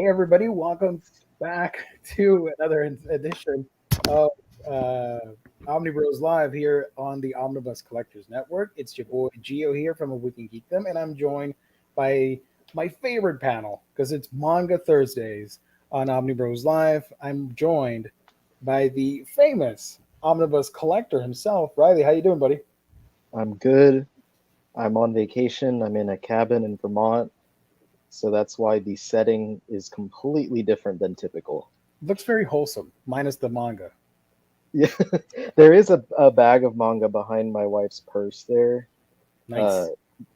everybody, welcome back to another edition of uh, Omnibros Live here on the Omnibus Collectors Network. It's your boy Gio here from A We Can Geek Them, and I'm joined by my favorite panel because it's Manga Thursdays on Omnibros Live. I'm joined by the famous Omnibus collector himself, Riley. How you doing, buddy? I'm good. I'm on vacation. I'm in a cabin in Vermont. So that's why the setting is completely different than typical. Looks very wholesome, minus the manga. Yeah, there is a bag of manga behind my wife's purse there. Nice.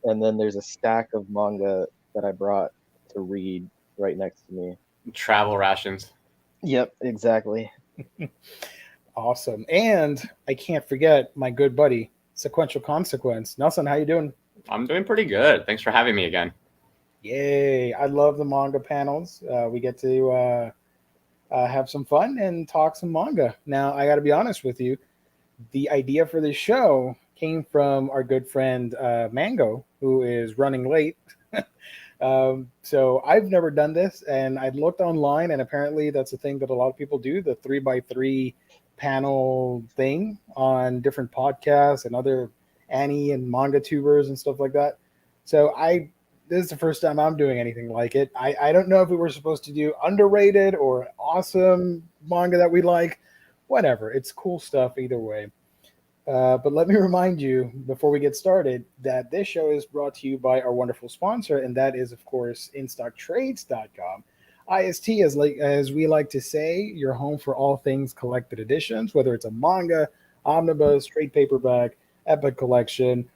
And then there's a stack of manga that I brought to read right next to me. Travel rations. Yep, exactly. Awesome. And I can't forget my good buddy, Sequential Consequence. Nelson, how you doing? I'm doing pretty good. Thanks for having me again. Yay. I love the manga panels. We get to have some fun and talk some manga. Now, I got to be honest with you. The idea for this show came from our good friend Mango, who is running late. So I've never done this, and I looked online, and apparently that's a thing that a lot of people do, the 3x3 panel thing on different podcasts and other Annie and manga tubers and stuff like that. So this is the first time I'm doing anything like it. I don't know if we were supposed to do underrated or awesome manga that we like. Whatever. It's cool stuff either way. But let me remind you before we get started that this show is brought to you by our wonderful sponsor, and that is, of course, InStockTrades.com. IST, as we like to say, your home for all things collected editions, whether it's a manga, omnibus, trade paperback, epic collection,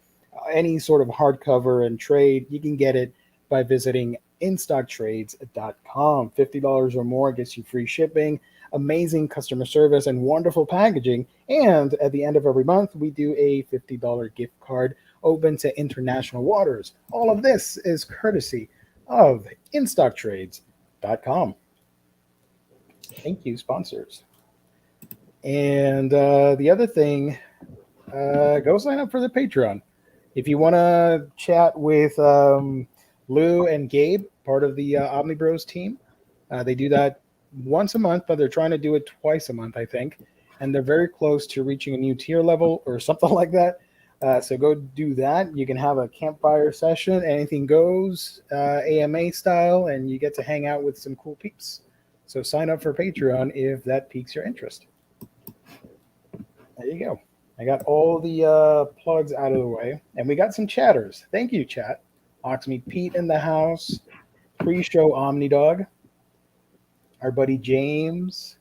any sort of hardcover and trade. You can get it by visiting InStockTrades.com. $50 or more gets you free shipping, amazing customer service, and wonderful packaging. And at the end of every month, we do a $50 gift card open to international waters. All of this is courtesy of InStockTrades.com. Thank you, sponsors. And the other thing, go sign up for the Patreon. If you want to chat with Lou and Gabe, part of the Omnibros team, they do that once a month, but they're trying to do it twice a month, I think. And they're very close to reaching a new tier level or something like that. So go do that. You can have a campfire session, anything goes, AMA style, and you get to hang out with some cool peeps. So sign up for Patreon if that piques your interest. There you go. I got all the plugs out of the way, and we got some chatters. Thank you, chat. Oxmeat Pete in the house, pre-show Omnidog, our buddy James,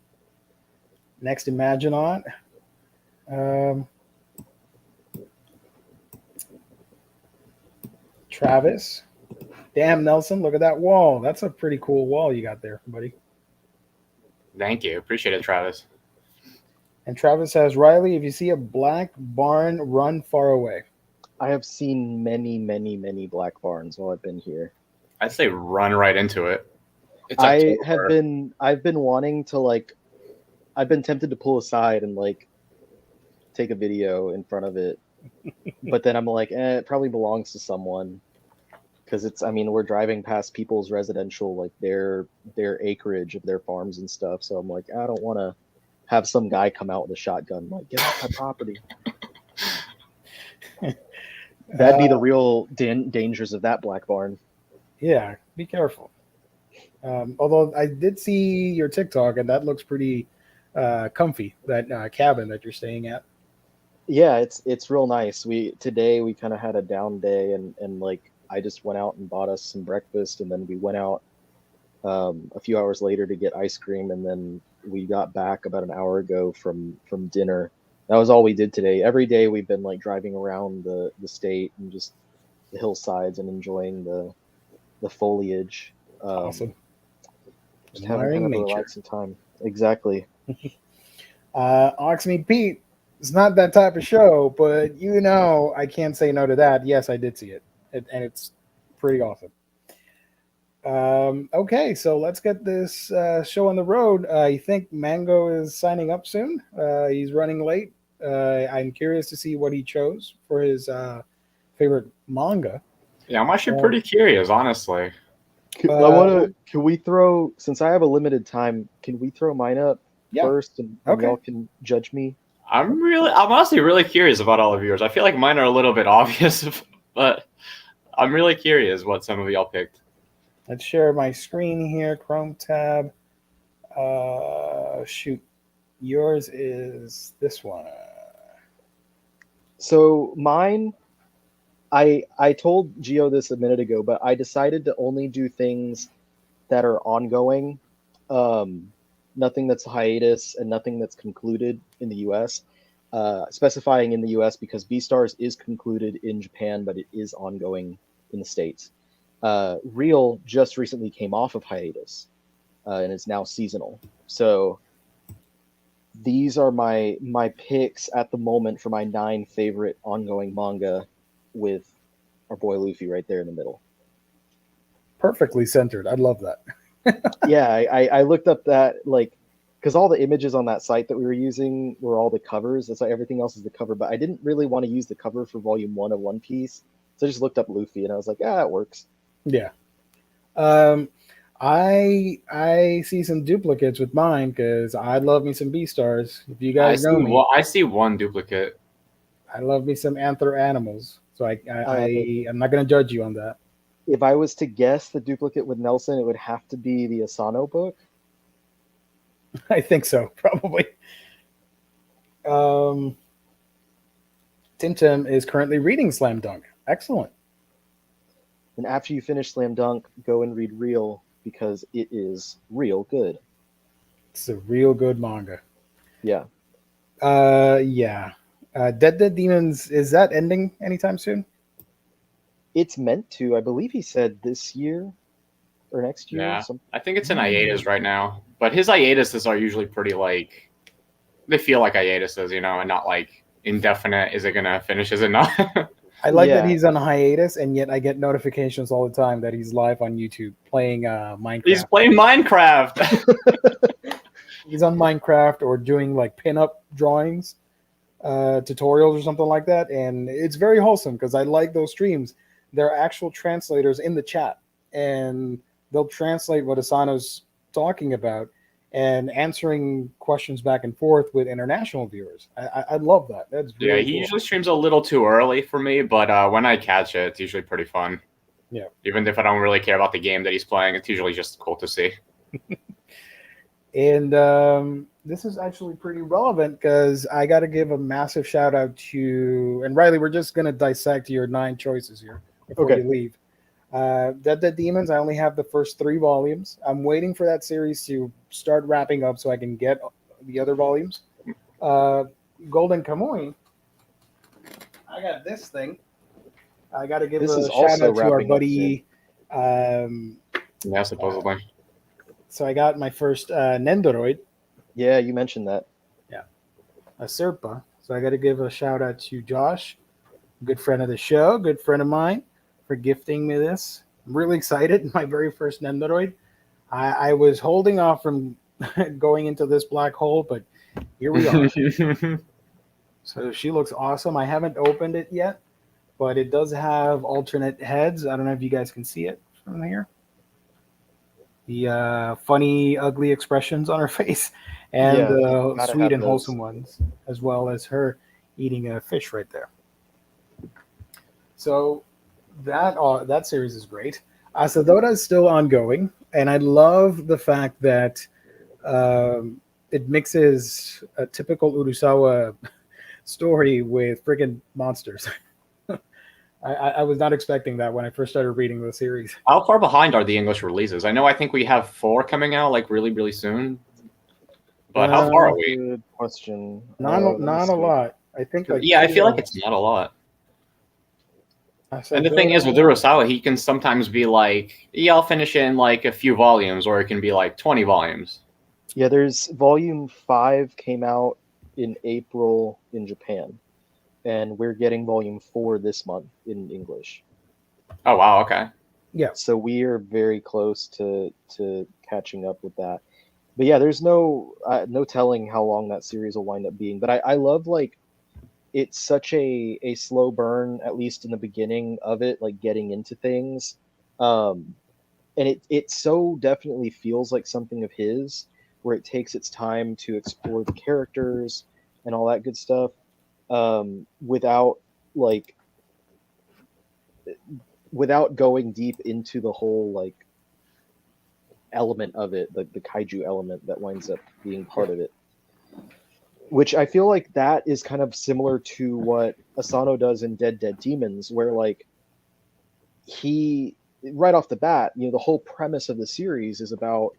next Imaginaut, Travis. Damn, Nelson, look at that wall. That's a pretty cool wall you got there, buddy. Thank you. Appreciate it, Travis. And Travis says, Riley, if you see a black barn, run far away. I have seen many, many, many black barns while I've been here. I'd say run right into it. It's I've been wanting to I've been tempted to pull aside and take a video in front of it. But then I'm like, it probably belongs to someone. Because we're driving past people's residential, their acreage of their farms and stuff. So I'm like, I don't want to have some guy come out with a shotgun, get off my property. That'd be the real dangers of that black barn. Yeah, be careful. Although I did see your TikTok, and that looks pretty comfy, that cabin that you're staying at. Yeah, it's real nice. Today we kind of had a down day, and I just went out and bought us some breakfast, and then we went out a few hours later to get ice cream, and then we got back about an hour ago from dinner. That was all we did today. Every day we've been driving around the state and just the hillsides and enjoying the foliage. Awesome. Just having kind of a relaxing time. Exactly. Oxmeat Pete, it's not that type of show, but I can't say no to that. Yes, I did see it, and it's pretty awesome. Okay, so let's get this show on the road. I think Mango is signing up soon. He's running late. I'm curious to see what he chose for his favorite manga. Yeah, I'm actually pretty curious, honestly. Can we throw, since I have a limited time, can we throw mine up Yeah. first and Okay. y'all can judge me? I'm honestly really curious about all of yours. I feel like mine are a little bit obvious, but I'm really curious what some of y'all picked. Let's share my screen here. Chrome tab. Shoot. Yours is this one. So mine, I told Gio this a minute ago, but I decided to only do things that are ongoing. Nothing that's hiatus and nothing that's concluded in the US. Specifying in the US because Beastars is concluded in Japan, but it is ongoing in the States. Real just recently came off of hiatus and is now seasonal. So these are my picks at the moment for my 9 favorite ongoing manga, with our boy Luffy right there in the middle. Perfectly centered. I love that. Yeah, I looked up that, like, because all the images on that site that we were using were all the covers. It's like everything else is the cover, but I didn't really want to use the cover for volume 1 of One Piece, so I just looked up Luffy and I was like, it works. Yeah. I see some duplicates with mine because I love me some Beastars. If you guys know me, I see one duplicate. I love me some Anther Animals. So I'm not going to judge you on that. If I was to guess the duplicate with Nelson, it would have to be the Asano book. I think so, probably. Tim is currently reading Slam Dunk. Excellent. And after you finish Slam Dunk, go and read Real, because it is real good. It's a real good manga. Yeah. Yeah. Dead Demons, is that ending anytime soon? It's meant to. I believe he said this year or next year. Yeah, I think it's in hiatus right now. But his hiatuses are usually pretty, like, they feel like hiatuses, and not like indefinite. Is it going to finish? Is it not? I like that he's on hiatus, and yet I get notifications all the time that he's live on YouTube playing Minecraft. He's playing Minecraft. He's on Minecraft or doing like pinup drawings, tutorials or something like that, and it's very wholesome because I like those streams. There are actual translators in the chat, and they'll translate what Asano's talking about and answering questions back and forth with international viewers. I love that. That's really he cool. usually streams a little too early for me, but when I catch it, it's usually pretty fun. Yeah. Even if I don't really care about the game that he's playing, it's usually just cool to see. And this is actually pretty relevant because I got to give a massive shout out to, and Riley, we're just going to dissect your 9 choices here before you leave. Dead Demons, I only have the first 3 volumes. I'm waiting for that series to start wrapping up so I can get the other volumes. Golden Kamuy, I got this thing. I got to give a shout out to our buddy. Yeah, supposedly. So I got my first Nendoroid. Yeah, you mentioned that. Yeah. A Serpa. So I got to give a shout out to Josh, good friend of the show, good friend of mine, for gifting me this. I'm really excited. My very first Nendoroid. I was holding off from going into this black hole, but here we are. So she looks awesome. I haven't opened it yet, but it does have alternate heads. I don't know if you guys can see it from here. The funny, ugly expressions on her face, and the sweet and wholesome ones, as well as her eating a fish right there. So that series is great. Asadora is still ongoing, and I love the fact that it mixes a typical Urasawa story with friggin' monsters. I was not expecting that when I first started reading the series. How far behind are the English releases? I think we have 4 coming out like really, really soon. But how far are we? Good question. Not a lot. I think like I feel like it's not a lot. And the thing is with Urasawa, he can sometimes be like, I'll finish in like a few volumes, or it can be like 20 volumes. Yeah, there's volume 5 came out in April in Japan. And we're getting volume 4 this month in English. Oh, wow. Okay. Yeah. So we are very close to catching up with that. But yeah, there's no telling how long that series will wind up being. But I love, like, it's such a slow burn, at least in the beginning of it, like getting into things. and it so definitely feels like something of his, where it takes its time to explore the characters and all that good stuff, without like without going deep into the whole like element of it, the kaiju element that winds up being part of it. Which I feel like that is kind of similar to what Asano does in Dead Dead Demons, where like he right off the bat, you know, the whole premise of the series is about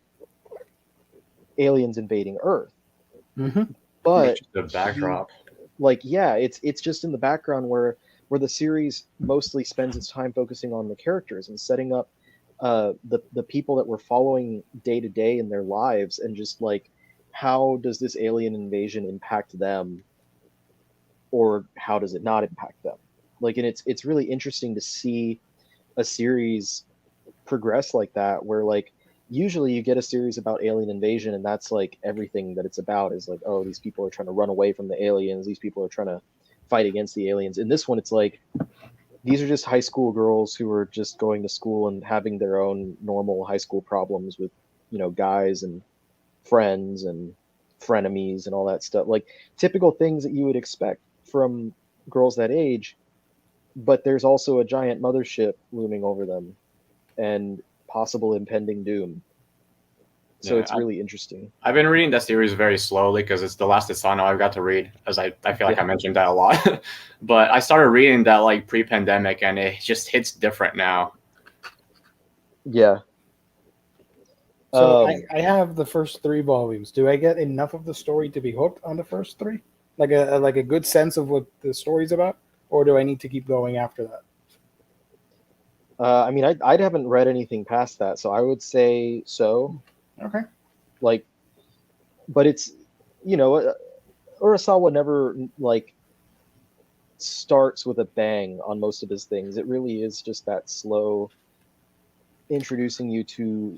aliens invading Earth. Mm-hmm. But Just the backdrop. like yeah, it's just in the background where the series mostly spends its time focusing on the characters and setting up the people that we're following day to day in their lives, and just like how does this alien invasion impact them, or how does it not impact them? Like, and it's really interesting to see a series progress like that, where like usually you get a series about alien invasion and that's like everything that it's about is like, oh, these people are trying to run away from the aliens, these people are trying to fight against the aliens. In this one, it's like these are just high school girls who are just going to school and having their own normal high school problems with, you know, guys and friends and frenemies and all that stuff, like typical things that you would expect from girls that age. But there's also a giant mothership looming over them and possible impending doom. So Yeah, it's really interesting. I've been reading that series very slowly because it's the last Asano I've got to read, as I feel like I mentioned that a lot. But I started reading that like pre-pandemic, and it just hits different now. Yeah. So I have the first 3 volumes. Do I get enough of the story to be hooked on the first 3? Like a good sense of what the story's about? Or do I need to keep going after that? I mean, I haven't read anything past that, so I would say so. Okay. Like, but it's, you know, Urasawa never like starts with a bang on most of his things. It really is just that slow introducing you to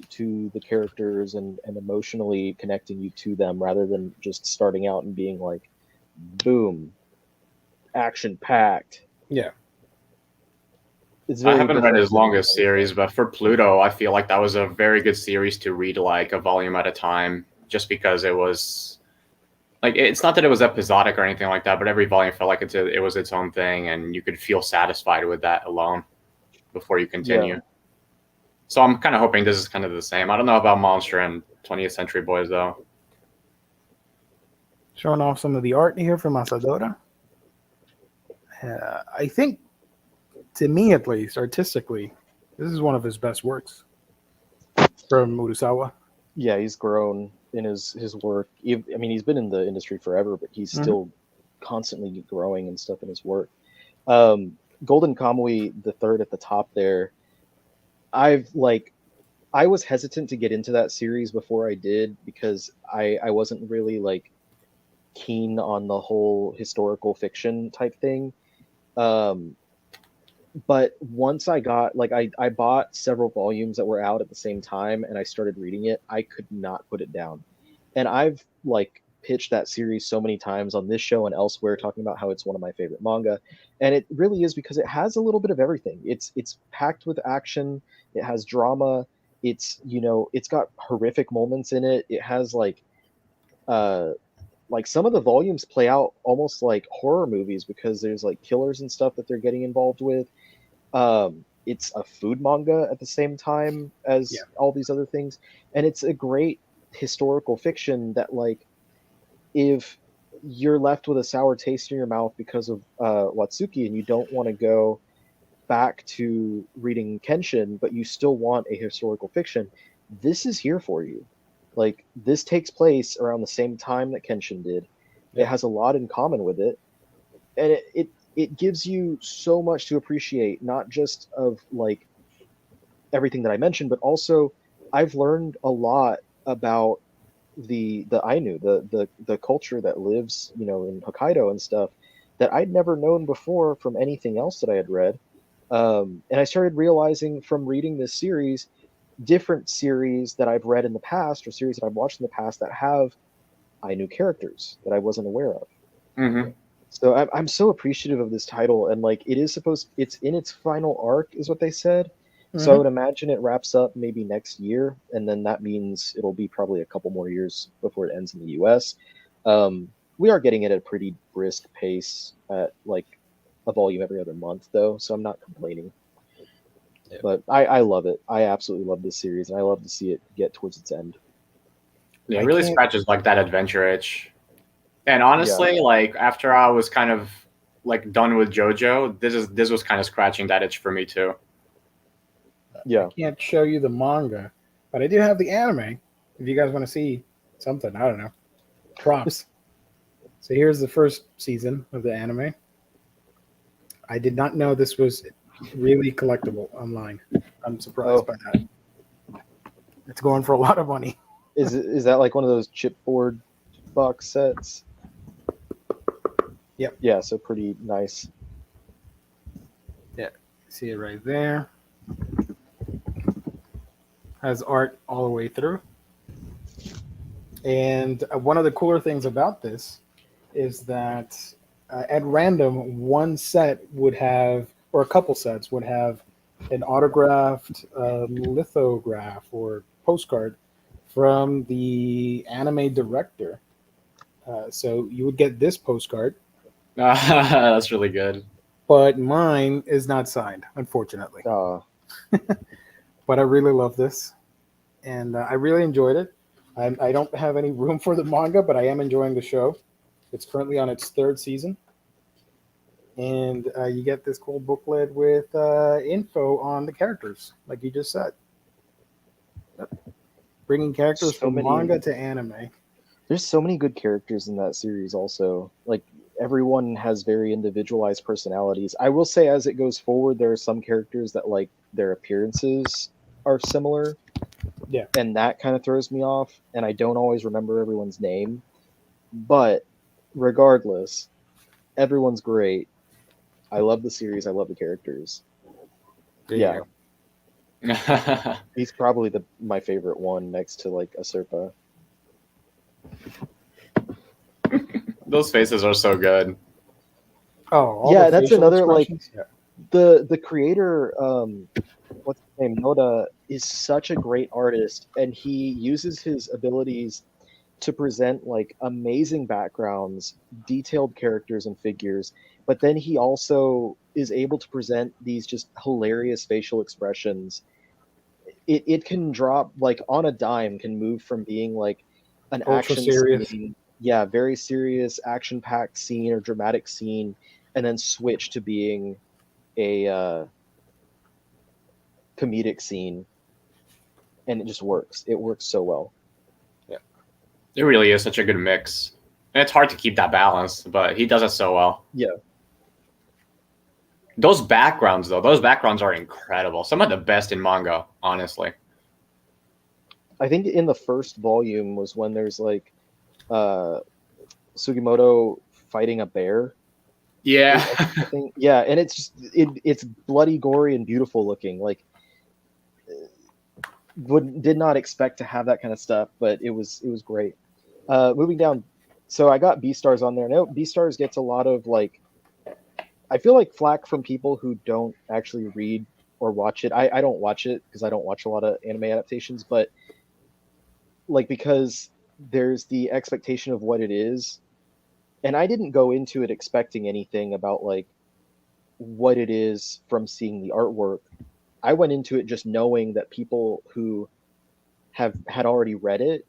the characters and emotionally connecting you to them, rather than just starting out and being like, boom, action packed. Yeah. It's I very haven't read different his than- longest series, but for Pluto, I feel like that was a very good series to read like a volume at a time, just because it was like, it's not that it was episodic or anything like that, but every volume felt like it was its own thing, and you could feel satisfied with that alone before you continue. Yeah. So I'm kind of hoping this is kind of the same. I don't know about Monster and 20th Century Boys though. Showing off some of the art here from Asadora. I think, to me at least, artistically, this is one of his best works from Urasawa. Yeah, he's grown in his work. I mean, he's been in the industry forever, but he's still constantly growing and stuff in his work. Golden Kamui, the third at the top there, I was hesitant to get into that series before I did, because I wasn't really like keen on the whole historical fiction type thing. But once I got like I bought several volumes that were out at the same time and I started reading it, I could not put it down. And I've like pitched that series so many times on this show and elsewhere, talking about how it's one of my favorite manga. And it really is, because it has a little bit of everything. It's packed with action, it has drama, it's, you know, it's got horrific moments in it. It has like some of the volumes play out almost like horror movies, because there's like killers and stuff that they're getting involved with. It's a food manga at the same time as all these other things, and it's a great historical fiction that, like, if you're left with a sour taste in your mouth because of Watsuki and you don't want to go back to reading Kenshin, but you still want a historical fiction, this is here for you. Like, this takes place around the same time that Kenshin did. It has a lot in common with it, and it gives you so much to appreciate, not just of like everything that I mentioned, but also I've learned a lot about the Ainu, the culture that lives, you know, in Hokkaido and stuff, that I'd never known before from anything else that I had read. And I started realizing from reading this series, different series that I've read in the past, or series that I've watched in the past, that have Ainu characters that I wasn't aware of. Mm-hmm. So I'm so appreciative of this title, and like it's in its final arc, is what they said. So I would imagine it wraps up maybe next year, and then that means it'll be probably a couple more years before it ends in the US. We are getting it at a pretty brisk pace at like a volume every other month, though, so I'm not complaining. Yeah. But I love it. I absolutely love this series, and I love to see it get towards its end. Yeah, I it really can't- scratches like that adventure itch. And honestly, like after I was kind of like done with JoJo, this was kind of scratching that itch for me too. Yeah. I can't show you the manga, but I do have the anime. If you guys want to see something, I don't know. Props. So here's the first season of the anime. I did not know this was really collectible online. I'm surprised by that. It's going for a lot of money. Is that like one of those chipboard box sets? Yep. Yeah, so pretty nice. See it right there. Has art all the way through. And one of the cooler things about this is that at random, one set would have, or a couple sets would have an autographed lithograph or postcard from the anime director. So you would get this postcard, That's really good. but mine is not signed, unfortunately. But I really love this, and I really enjoyed it. I don't have any room for the manga, but I am enjoying the show. It's currently on its third season, and you get this cool booklet with info on the characters, like you just said. Yep. Bringing characters So from many- manga to anime. There's so many good characters in that series also. Like everyone has very individualized personalities. I will say as it goes forward, there are some characters that like their appearances are similar. Yeah. And that kind of throws me off, and I don't always remember everyone's name. But regardless, everyone's great. I love the series, I love the characters. There you Yeah. go. He's probably my favorite one next to like Asurpa. Those faces are so good. Oh, all Yeah, the that's facial another, like, expressions? Yeah. The creator, what's his name, Noda, is such a great artist, and he uses his abilities to present like amazing backgrounds, detailed characters and figures, but then he also is able to present these just hilarious facial expressions. It can drop like on a dime, can move from being like an Ultra action serious. scene, yeah, very serious, action-packed scene or dramatic scene, and then switch to being a comedic scene, and it just works. It works so well. It really is such a good mix. And it's hard to keep that balance, but he does it so well. Yeah. Those backgrounds, though, those backgrounds are incredible. Some of the best in manga, honestly. I think in the first volume was when there's like Sugimoto fighting a bear. Yeah. I think, yeah, and it's just it's bloody, gory, and beautiful looking. Like, did not expect to have that kind of stuff, but it was great. Moving down, so I got B stars on there. Now B stars gets a lot of like, I feel like flack from people who don't actually read or watch it. I don't watch it because I don't watch a lot of anime adaptations, but like because there's the expectation of what it is, and I didn't go into it expecting anything about like what it is from seeing the artwork. I went into it just knowing that people who had already read it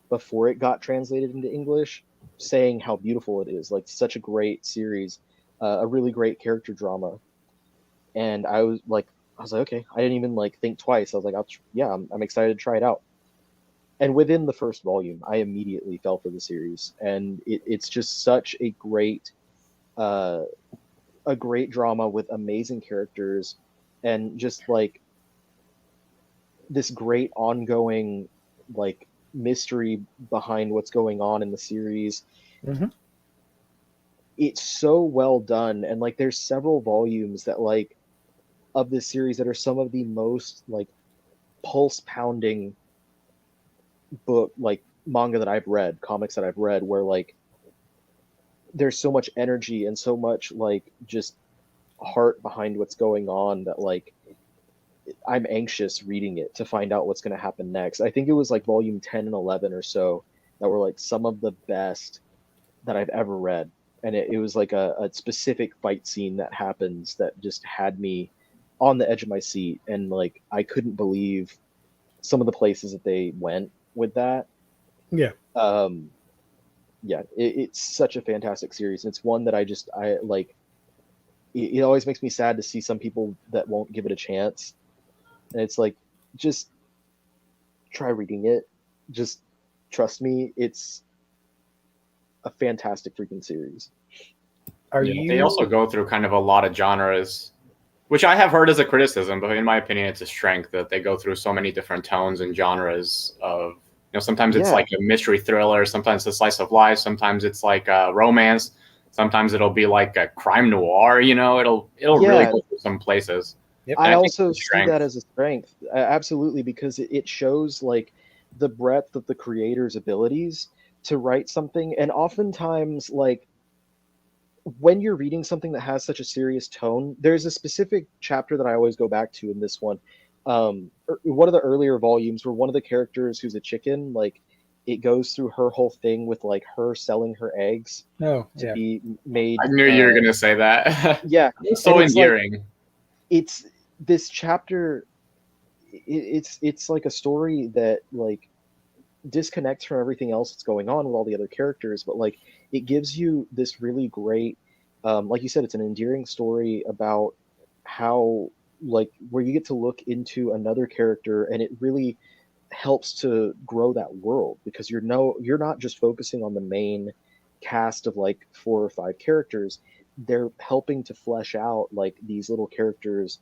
before it got translated into English, saying how beautiful it is, like such a great series, a really great character drama. And I was like, okay, I didn't even like think twice. I was like, I'm excited to try it out. And within the first volume, I immediately fell for the series, and it's just such a great drama with amazing characters, and just like this great ongoing like mystery behind what's going on in the series. Mhm. It's so well done, and like there's several volumes that like of this series that are some of the most like pulse pounding book like manga that I've read, comics that I've read, where like there's so much energy and so much like just heart behind what's going on that like I'm anxious reading it to find out what's going to happen next. I think it was like volume 10 and 11 or so that were like some of the best that I've ever read. And it was like a specific fight scene that happens that just had me on the edge of my seat. And like, I couldn't believe some of the places that they went with that. Yeah. Yeah, it's such a fantastic series. It's one that I like. It always makes me sad to see some people that won't give it a chance. And it's like, just try reading it. Just trust me. It's a fantastic freaking series. Are Yeah, you? they also go through kind of a lot of genres, which I have heard as a criticism, but in my opinion, it's a strength that they go through so many different tones and genres of, sometimes it's Yeah. like a mystery thriller, sometimes a slice of life, sometimes it's like a romance, sometimes it'll be like a crime noir, it'll really Yeah. go through some places. Yep. I think also it's a see strength. that as a strength, absolutely, because it shows like the breadth of the creator's abilities to write something. And oftentimes, like when you're reading something that has such a serious tone, there's a specific chapter that I always go back to in this one. One of the earlier volumes where one of the characters who's a chicken, like it goes through her whole thing with like her selling her eggs No. to Yeah. be made. I knew you were going to say that. Yeah, It's so and it's like, endearing. it's this chapter. It's like a story that like disconnects from everything else that's going on with all the other characters, but like it gives you this really great, like you said, it's an endearing story about how like where you get to look into another character, and it really helps to grow that world because you're not just focusing on the main cast of like 4 or 5 characters. They're helping to flesh out like these little characters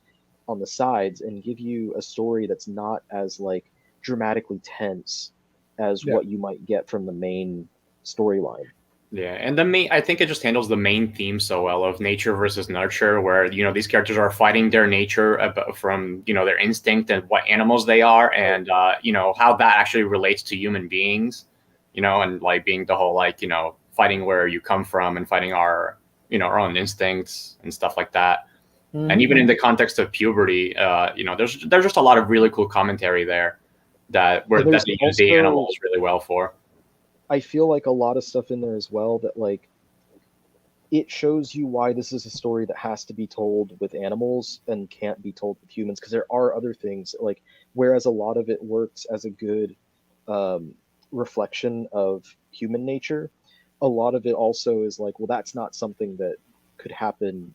on the sides and give you a story that's not as like dramatically tense as Yeah. what you might get from the main storyline. Yeah, and I think it just handles the main theme so well of nature versus nurture, where these characters are fighting their nature from their instinct and what animals they are, and how that actually relates to human beings, and like being the whole like fighting where you come from and fighting our our own instincts and stuff like that. Mhm. And even in the context of puberty, there's just a lot of really cool commentary there that There's they use the also- animals really well for. I feel like a lot of stuff in there as well that like it shows you why this is a story that has to be told with animals and can't be told with humans, because there are other things like, whereas a lot of it works as a good reflection of human nature, a lot of it also is like, well, that's not something that could happen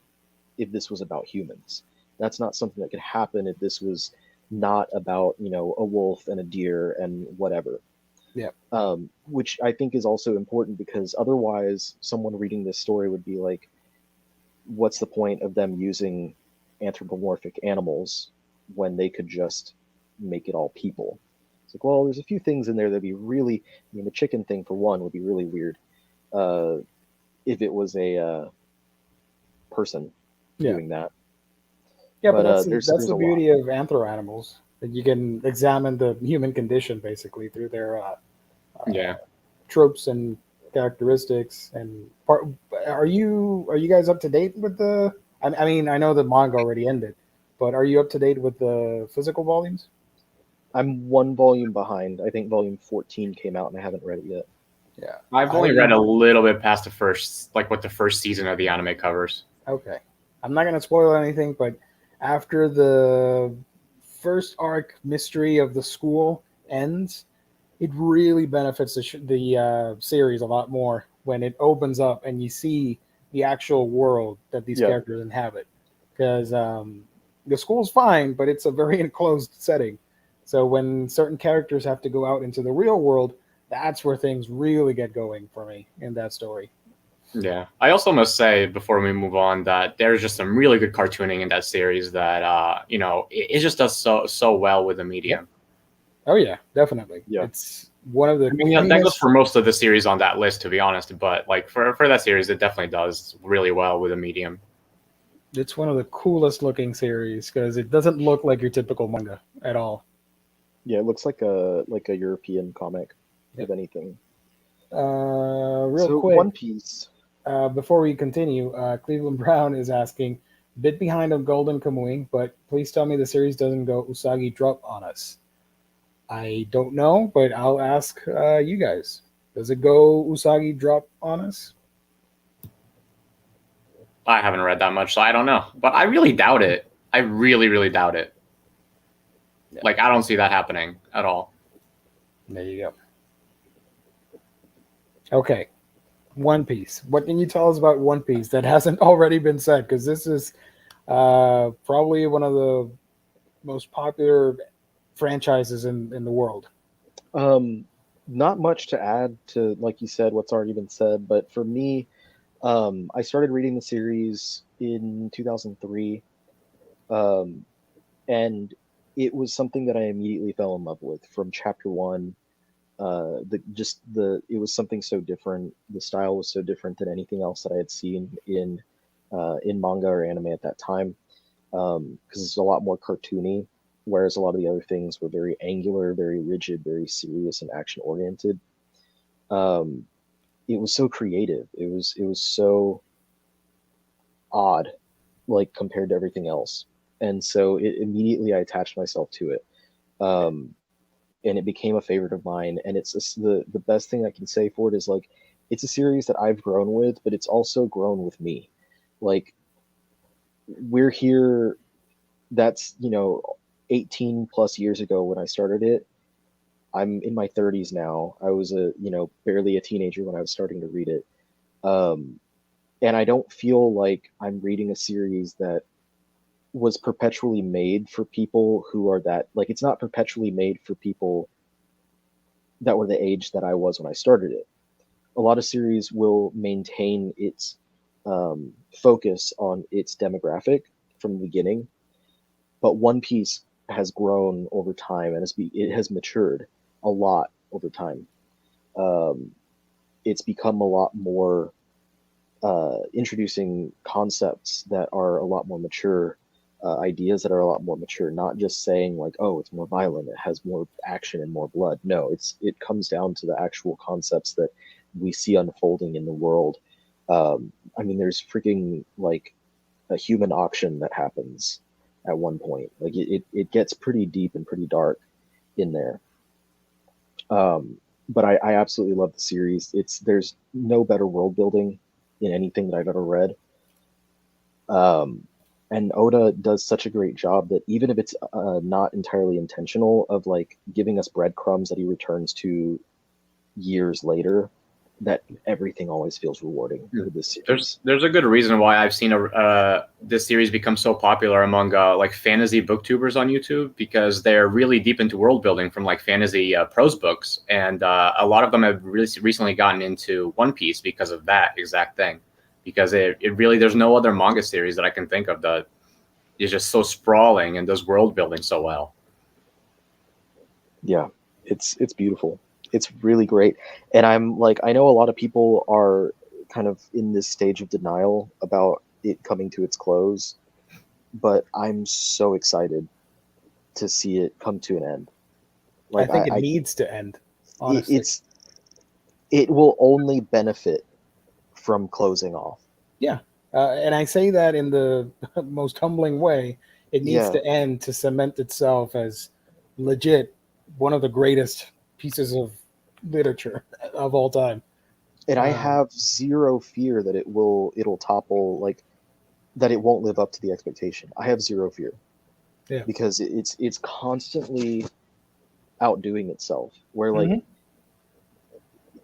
if this was about humans. That's not something that could happen if this was not about a wolf and a deer and whatever. Yeah. Which I think is also important, because otherwise someone reading this story would be like, what's the point of them using anthropomorphic animals when they could just make it all people? It's like, well, there's a few things in there that'd be really, the chicken thing for one would be really weird if it was a person doing that. Yeah, but But, that's there's the a beauty of anthro animals, that you can examine the human condition basically through their Yeah. tropes and characteristics. And are you guys up to date with the? I mean, I know the manga already ended, but are you up to date with the physical volumes? I'm one volume behind. I think volume 14 came out and I haven't read it yet. Yeah, I've only read a little bit past the first, like what the first season of the anime covers. Okay, I'm not gonna spoil anything, but after the first arc mystery of the school ends, it really benefits the series a lot more when it opens up and you see the actual world that these characters inhabit. Because the school's fine, but it's a very enclosed setting. So when certain characters have to go out into the real world, that's where things really get going for me in that story. Yeah. I also must say, before we move on, that there's just some really good cartooning in that series that, it just does so well with the medium. Oh, yeah, definitely. Yeah. It's one of the I mean, that goes for most of the series on that list, to be honest. But like for that series, it definitely does really well with the medium. It's one of the coolest looking series because it doesn't look like your typical manga at all. Yeah, it looks like a European comic, if anything. Real so quick, One Piece. before we continue, Cleveland Brown is asking, Bit behind on Golden Kamuy, but please tell me the series doesn't go Usagi drop on us. I don't know, but I'll ask you guys. Does it go Usagi drop on us? I haven't read that much, so I don't know. But I really doubt it. I really, really doubt it. Yeah. Like, I don't see that happening at all. There you go. Okay. One Piece. What can you tell us about One Piece that hasn't already been said? Because this is probably one of the most popular franchises in the world. Not much to add to, like you said, what's already been said. But for me, I started reading the series in 2003, and it was something that I immediately fell in love with from chapter one. It was something so different. The style was so different than anything else that I had seen in manga or anime at that time, because it's a lot more cartoony, whereas a lot of the other things were very angular, very rigid, very serious and action oriented. Um, it was so creative. It was so odd, like compared to everything else, and so immediately I attached myself to it. Um, and it became a favorite of mine. And it's the best thing I can say for it is like it's a series that I've grown with, but it's also grown with me. Like we're here. That's 18 plus years ago when I started it. I'm in my 30s now. I was barely a teenager when I was starting to read it. Um, and I don't feel like I'm reading a series that was perpetually made for people who are that, like, it's not perpetually made for people that were the age that I was when I started it. A lot of series will maintain its focus on its demographic from the beginning, but One Piece has grown over time and it has matured a lot over time. Um, it's become a lot more introducing concepts that are a lot more mature, ideas that are a lot more mature. Not just saying like, oh, it's more violent, it has more action and more blood. No, it comes down to the actual concepts that we see unfolding in the world. I mean, there's freaking like a human auction that happens at one point. Like it gets pretty deep and pretty dark in there. But I absolutely love the series. There's no better world building in anything that I've ever read. And Oda does such a great job that even if it's not entirely intentional, of like giving us breadcrumbs that he returns to years later, that everything always feels rewarding with this series. There's a good reason why I've seen this series become so popular among like fantasy booktubers on YouTube, because they're really deep into world building from like fantasy prose books, and a lot of them have really recently gotten into One Piece because of that exact thing. Because it really, there's no other manga series that I can think of that is just so sprawling and does world building so well. Yeah, it's beautiful. It's really great. And I'm like, I know a lot of people are kind of in this stage of denial about it coming to its close, but I'm so excited to see it come to an end. Like, I think it needs to end, honestly. It will only benefit from closing off. Yeah. And I say that in the most humbling way. It needs to end to cement itself as legit one of the greatest pieces of literature of all time. And I have zero fear that it'll topple, like that it won't live up to the expectation. I have zero fear. Yeah. Because it's constantly outdoing itself. Where like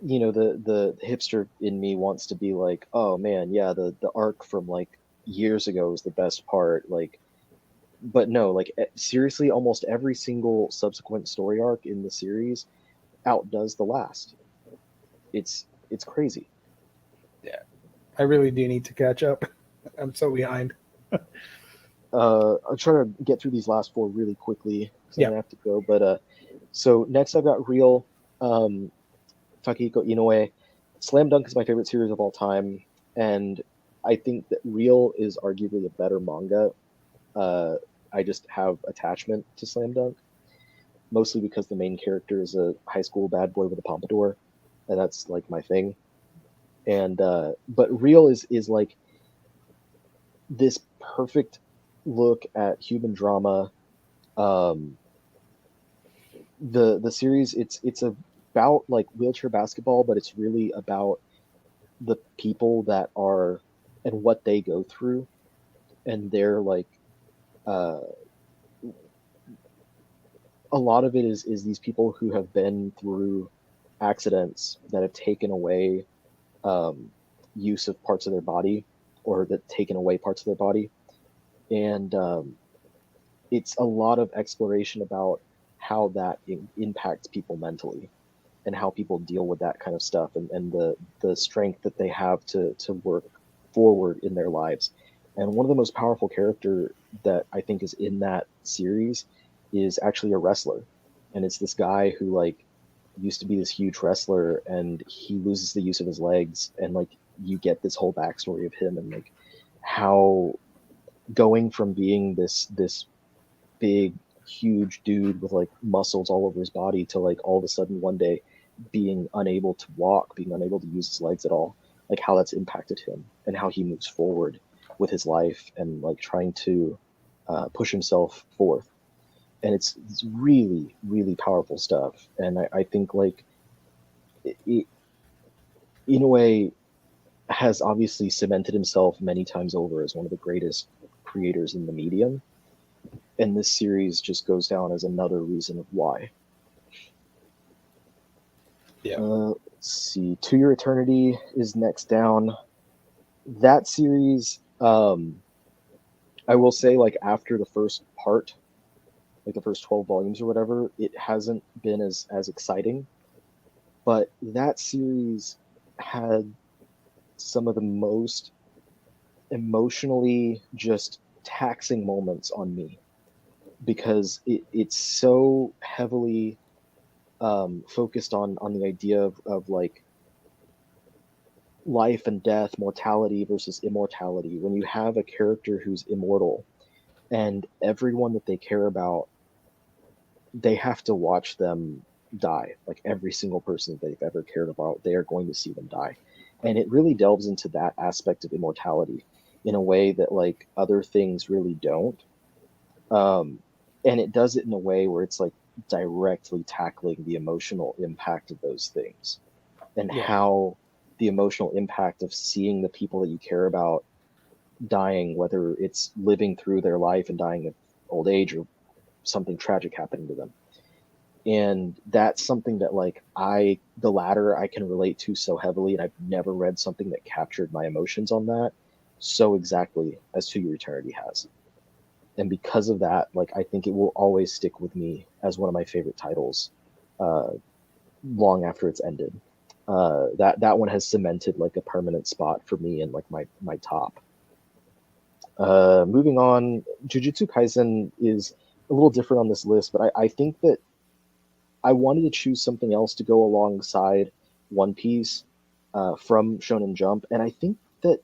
the hipster in me wants to be like, oh man, yeah, the arc from like years ago is the best part, like, but no, like seriously, almost every single subsequent story arc in the series outdoes the last. It's crazy. Yeah, I really do need to catch up. I'm so behind. I'll try to get through these last four really quickly because I'm gonna have to go. But so next I've got Real, Takehiko Inoue. Slam Dunk is my favorite series of all time, and I think that Real is arguably a better manga. I just have attachment to Slam Dunk, mostly because the main character is a high school bad boy with a pompadour, and that's like my thing. And but Real is like, this perfect look at human drama. Um, the series, it's about like wheelchair basketball, but it's really about the people that are and what they go through, and they're like uh, a lot of it is these people who have been through accidents that have taken away um, use of parts of their body, or that taken away parts of their body, and it's a lot of exploration about how that impacts people mentally, and how people deal with that kind of stuff, and the strength that they have to work forward in their lives. And one of the most powerful character that I think is in that series is actually a wrestler. And it's this guy who like used to be this huge wrestler, and he loses the use of his legs, and like you get this whole backstory of him, and like how going from being this big huge dude with like muscles all over his body to like all of a sudden one day being unable to walk, being unable to use his legs at all, like how that's impacted him, and how he moves forward with his life, and like trying to push himself forth. And it's really really powerful stuff. And I think like it, in a way, has obviously cemented himself many times over as one of the greatest creators in the medium, and this series just goes down as another reason of why. Yeah. Let's see. To Your Eternity is next down. That series, I will say, like after the first part, like the first 12 volumes or whatever, it hasn't been as exciting. But that series had some of the most emotionally just taxing moments on me, because it's so heavily focused on the idea of like life and death, mortality versus immortality. When you have a character who's immortal, and everyone that they care about, they have to watch them die. Like every single person that they've ever cared about, they are going to see them die. And it really delves into that aspect of immortality in a way that like other things really don't. Um, and it does it in a way where it's like directly tackling the emotional impact of those things, and Yeah. how the emotional impact of seeing the people that you care about dying, whether it's living through their life and dying of old age, or something tragic happening to them. And that's something that like the latter I can relate to so heavily, and I've never read something that captured my emotions on that so exactly as To Your Eternity has. And because of that, like I think it will always stick with me as one of my favorite titles, uh, long after it's ended. That one has cemented like a permanent spot for me in like my top. Moving on, Jujutsu Kaisen is a little different on this list, but I think that I wanted to choose something else to go alongside One Piece from Shonen Jump, and I think that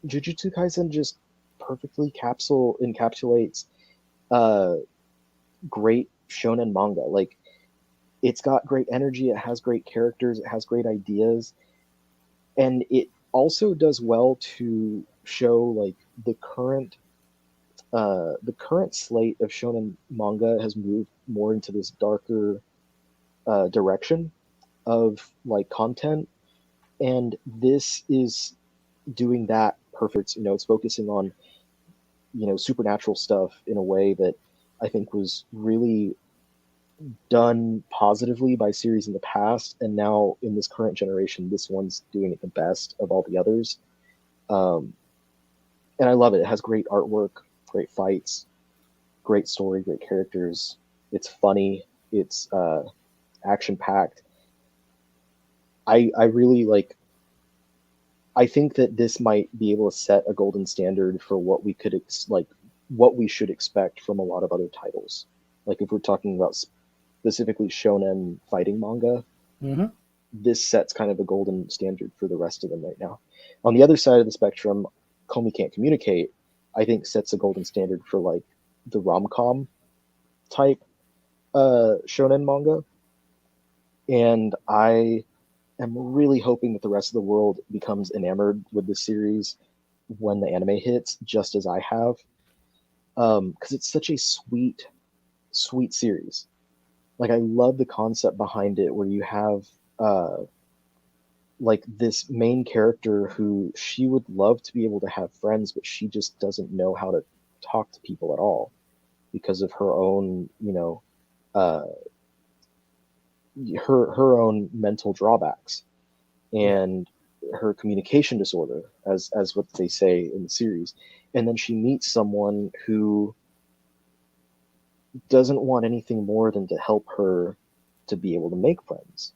Jujutsu Kaisen just perfectly encapsulates uh, great shonen manga. Like it's got great energy, it has great characters, it has great ideas, and it also does well to show like the current slate of shonen manga has moved more into this darker direction of like content, and this is doing that perfect. It's focusing on supernatural stuff in a way that I think was really done positively by series in the past, and now in this current generation, this one's doing it the best of all the others. Um, and I love it. It has great artwork, great fights, great story, great characters. It's funny. It's action packed. I really like. I think that this might be able to set a golden standard for what we could what we should expect from a lot of other titles. Like if we're talking about specifically shonen fighting manga, Mm-hmm. this sets kind of a golden standard for the rest of them right now. On the other side of the spectrum, Komi Can't Communicate, I think sets a golden standard for like the rom-com type shonen manga. And I am really hoping that the rest of the world becomes enamored with this series when the anime hits, just as I have, because it's such a sweet, sweet series. Like I love the concept behind it, where you have like this main character who she would love to be able to have friends, but she just doesn't know how to talk to people at all because of her own, uh, her own mental drawbacks and her communication disorder, as what they say in the series. And then she meets someone who doesn't want anything more than to help her to be able to make friends.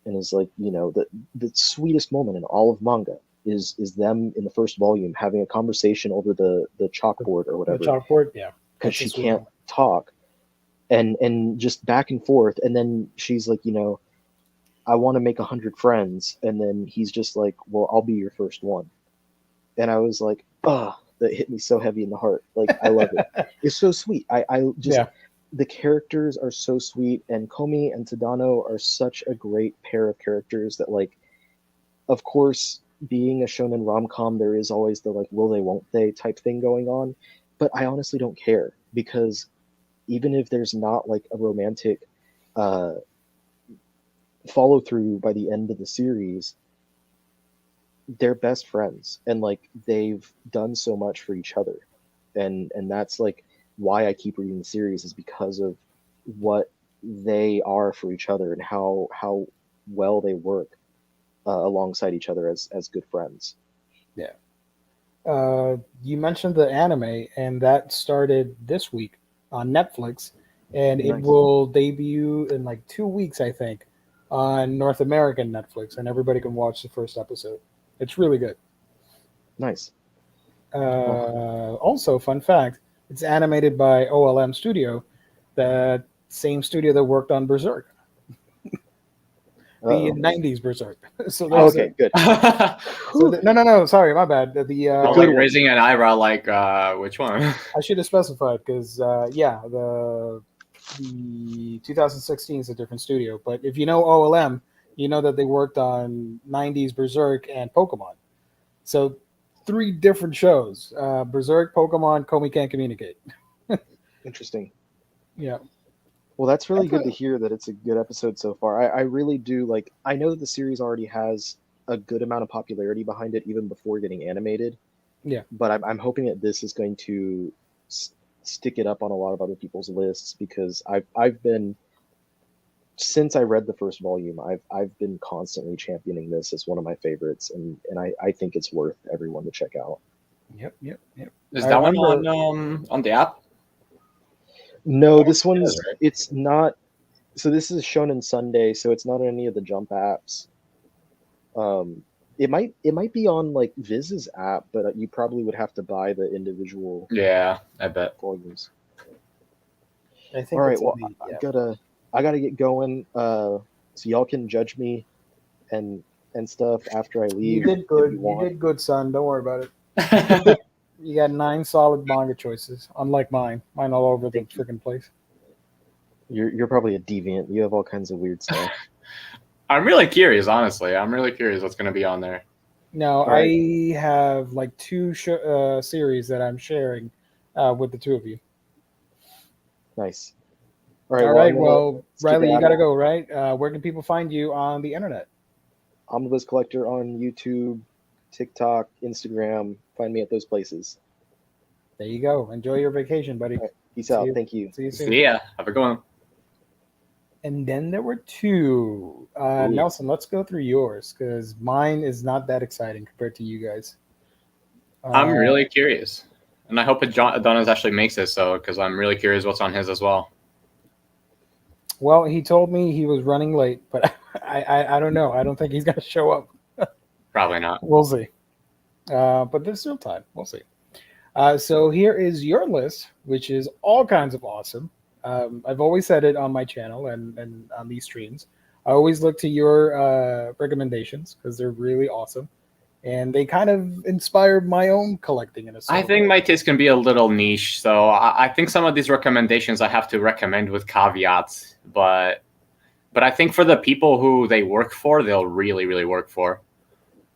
And is like, the sweetest moment in all of manga is them in the first volume having a conversation over the chalkboard or whatever. The chalkboard, yeah. Because she can't talk. And just back and forth. And then she's like, I want to make 100 friends. And then he's just like, well, I'll be your first one. And I was like, oh, that hit me so heavy in the heart. Like, I love it. It's so sweet. The characters are so sweet, and Komi and Tadano are such a great pair of characters that, like, of course, being a shonen rom-com, there is always the, like, will they, won't they type thing going on. But I honestly don't care, because even if there's not, like, a romantic follow-through by the end of the series, they're best friends, and, like, they've done so much for each other. And that's, like, why I keep reading the series, is because of what they are for each other and how well they work alongside each other as good friends. Yeah. You mentioned the anime, and that started this week on Netflix, and Nice. It will debut in like 2 weeks, I think, on North American Netflix, and everybody can watch the first episode. It's really good. Nice. Also, fun fact, it's animated by OLM Studio, the same studio that worked on Berserk, the 90s Berserk. So there's okay, good. no, sorry, my bad. I was like raising an eyebrow, like, which one? I should have specified, because the 2016 is a different studio. But if you know OLM, you know that they worked on 90s Berserk and Pokemon. So 3 different shows: Berserk, Pokemon, Komi Can't Communicate. Interesting. Yeah. Well, that's really good to hear that it's a good episode so far. I really do like. I know that the series already has a good amount of popularity behind it, even before getting animated. Yeah. But I'm hoping that this is going to stick it up on a lot of other people's lists, because I've been, since I read the first volume, I've been constantly championing this as one of my favorites, and I think it's worth everyone to check out. Yep. Is that one on the app? No, this one's it's not. So this is Shonen Sunday, so it's not on any of the Jump apps. It might be on like Viz's app, but you probably would have to buy the individual. Yeah, I bet. Volumes. I think. All right, well, I gotta get going. So y'all can judge me and stuff after I leave. You did good. You did good, son. Don't worry about it. You got 9 solid manga choices, unlike mine. Mine all over the freaking place. You're probably a deviant. You have all kinds of weird stuff. I'm really curious, honestly. I'm really curious what's going to be on there. No, I have like 2 series that I'm sharing with the 2 of you. Nice. All right. Well, Riley, you got to go, right? Where can people find you on the internet? Omnibus Collector on YouTube, TikTok, Instagram. Find me at those places. There you go. Enjoy your vacation, buddy. Right. Peace out. Thank you. See you soon. See ya. Have a good one. And then there were 2. Nelson, let's go through yours, because mine is not that exciting compared to you guys. I'm really curious. And I hope Adonis actually makes this, because I'm really curious what's on his as well. Well, he told me he was running late, but I don't know. I don't think he's going to show up. Probably not. We'll see. But there's still time. We'll see. So here is your list, which is all kinds of awesome. I've always said it on my channel and on these streams. I always look to your recommendations, because they're really awesome. And they kind of inspired my own collecting in a sense. I think my taste can be a little niche, so I think some of these recommendations I have to recommend with caveats. But I think for the people who they work for, they'll really, really work for.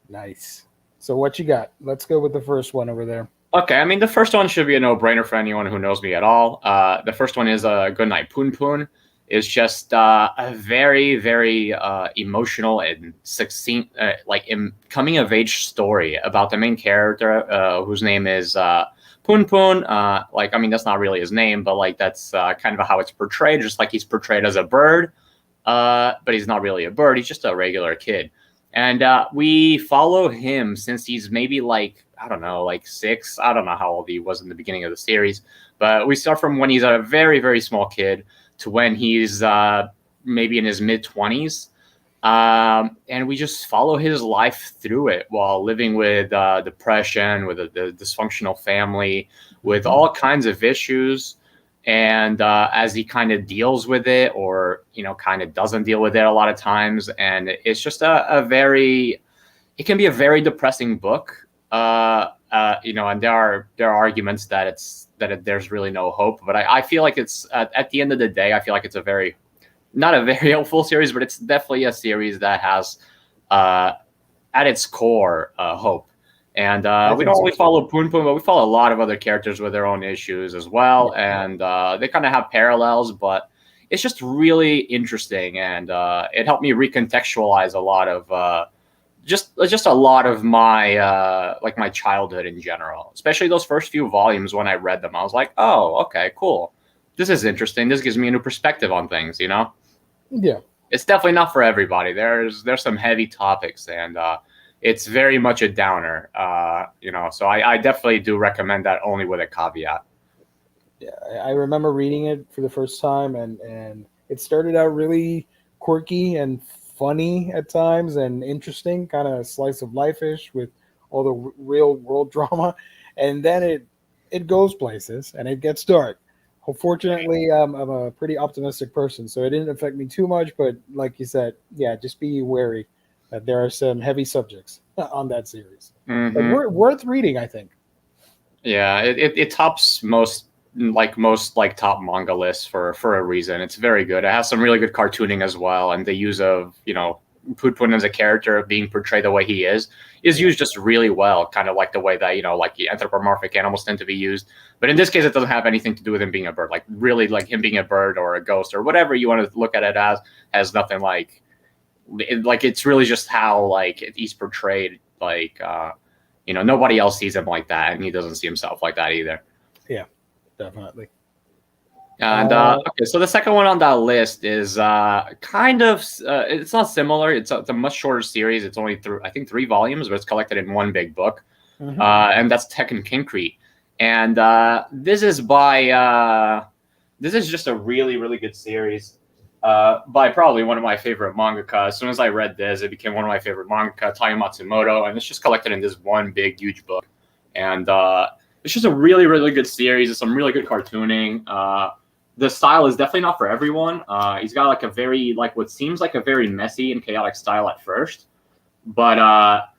Nice. So what you got? Let's go with the first one over there. Okay, I mean, the first one should be a no-brainer for anyone who knows me at all. The first one is Goodnight Poon Poon. It's just a very, very emotional and succinct, coming-of-age story about the main character, whose name is Poon Poon. I mean, that's not really his name, but like that's kind of how it's portrayed, just like he's portrayed as a bird, but he's not really a bird. He's just a regular kid. And we follow him since he's maybe I don't know, 6. I don't know how old he was in the beginning of the series. But we start from when he's a very, very small kid to when he's maybe in his mid-20s. And we just follow his life through it while living with depression, with a dysfunctional family, with all kinds of issues. And as he kind of deals with it, or kind of doesn't deal with it a lot of times, and it's just it can be a very depressing book. And there are arguments that there's really no hope, but I feel like it's at the end of the day, I feel like it's not a very hopeful series, but it's definitely a series that has at its core hope. And we don't only follow Poon Poon, but we follow a lot of other characters with their own issues as well. Yeah. And they kind of have parallels, but it's just really interesting. And it helped me recontextualize a lot of just a lot of my my childhood in general, especially those first few volumes. When I read them, I was like, oh, okay, cool. This is interesting. This gives me a new perspective on things, Yeah. It's definitely not for everybody. There's some heavy topics, and it's very much a downer, so I definitely do recommend that, only with a caveat. Yeah, I remember reading it for the first time, and it started out really quirky and funny at times and interesting, kind of slice of life-ish with all the real world drama. And then it goes places and it gets dark. Fortunately, I'm a pretty optimistic person, so it didn't affect me too much. But like you said, yeah, just be wary that there are some heavy subjects on that series. Mm-hmm. But worth reading, I think. Yeah, it tops most top manga lists for a reason. It's very good. It has some really good cartooning as well, and the use of Poon Poon as a character being portrayed the way he is used just really well, kind of like the way that the anthropomorphic animals tend to be used. But in this case, it doesn't have anything to do with him being a bird. Like really, like him being a bird or a ghost or whatever you want to look at it as, has nothing it's really just how he's portrayed. Nobody else sees him like that, and he doesn't see himself like that either. Yeah, definitely. And okay, so the second one on that list is it's not similar. It's a much shorter series. It's only I think 3 volumes, but it's collected in one big book. Mm-hmm. And that's Tekken Kinkreet. And this is just a really, really good series by probably one of my favorite mangaka. As soon as I read this, it became one of my favorite mangaka, Taiyo Matsumoto, and it's just collected in this one big, huge book. And it's just a really, really good series. It's some really good cartooning. The style is definitely not for everyone. He's got a very what seems like a very messy and chaotic style at first, but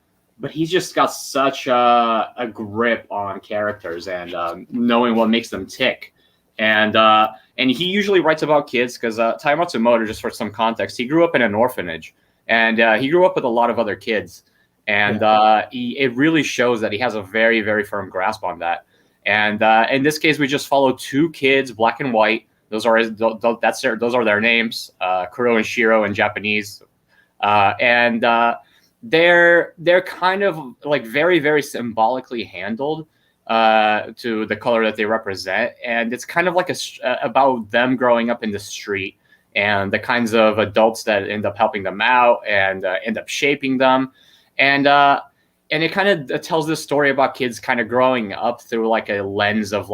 he's just got such a grip on characters and knowing what makes them tick. And he usually writes about kids because Taiyo Matsumoto, just for some context, he grew up in an orphanage, and he grew up with a lot of other kids. And it really shows that he has a very, very firm grasp on that. And in this case, we just follow 2 kids, black and white. Those are their names, Kuro and Shiro in Japanese. And they're kind of very, very symbolically handled to the color that they represent. And it's kind of about them growing up in the street and the kinds of adults that end up helping them out and end up shaping them. And it kind of tells this story about kids kind of growing up through a lens of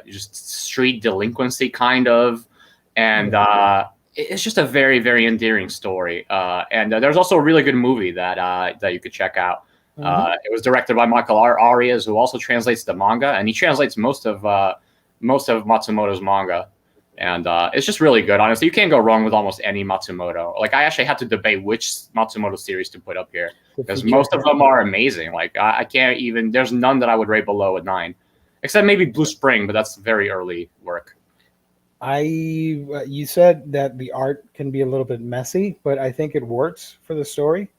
just street delinquency kind of. And it's just a very, very endearing story. And there's also a really good movie that you could check out. Mm-hmm. It was directed by Michael Arias, who also translates the manga, and he translates most of Matsumoto's manga. And it's just really good. Honestly, you can't go wrong with almost any Matsumoto. I actually had to debate which Matsumoto series to put up here because most of them are amazing. I can't even. There's none that I would rate below a 9, except maybe Blue Spring, but that's very early work. You said that the art can be a little bit messy, but I think it works for the story.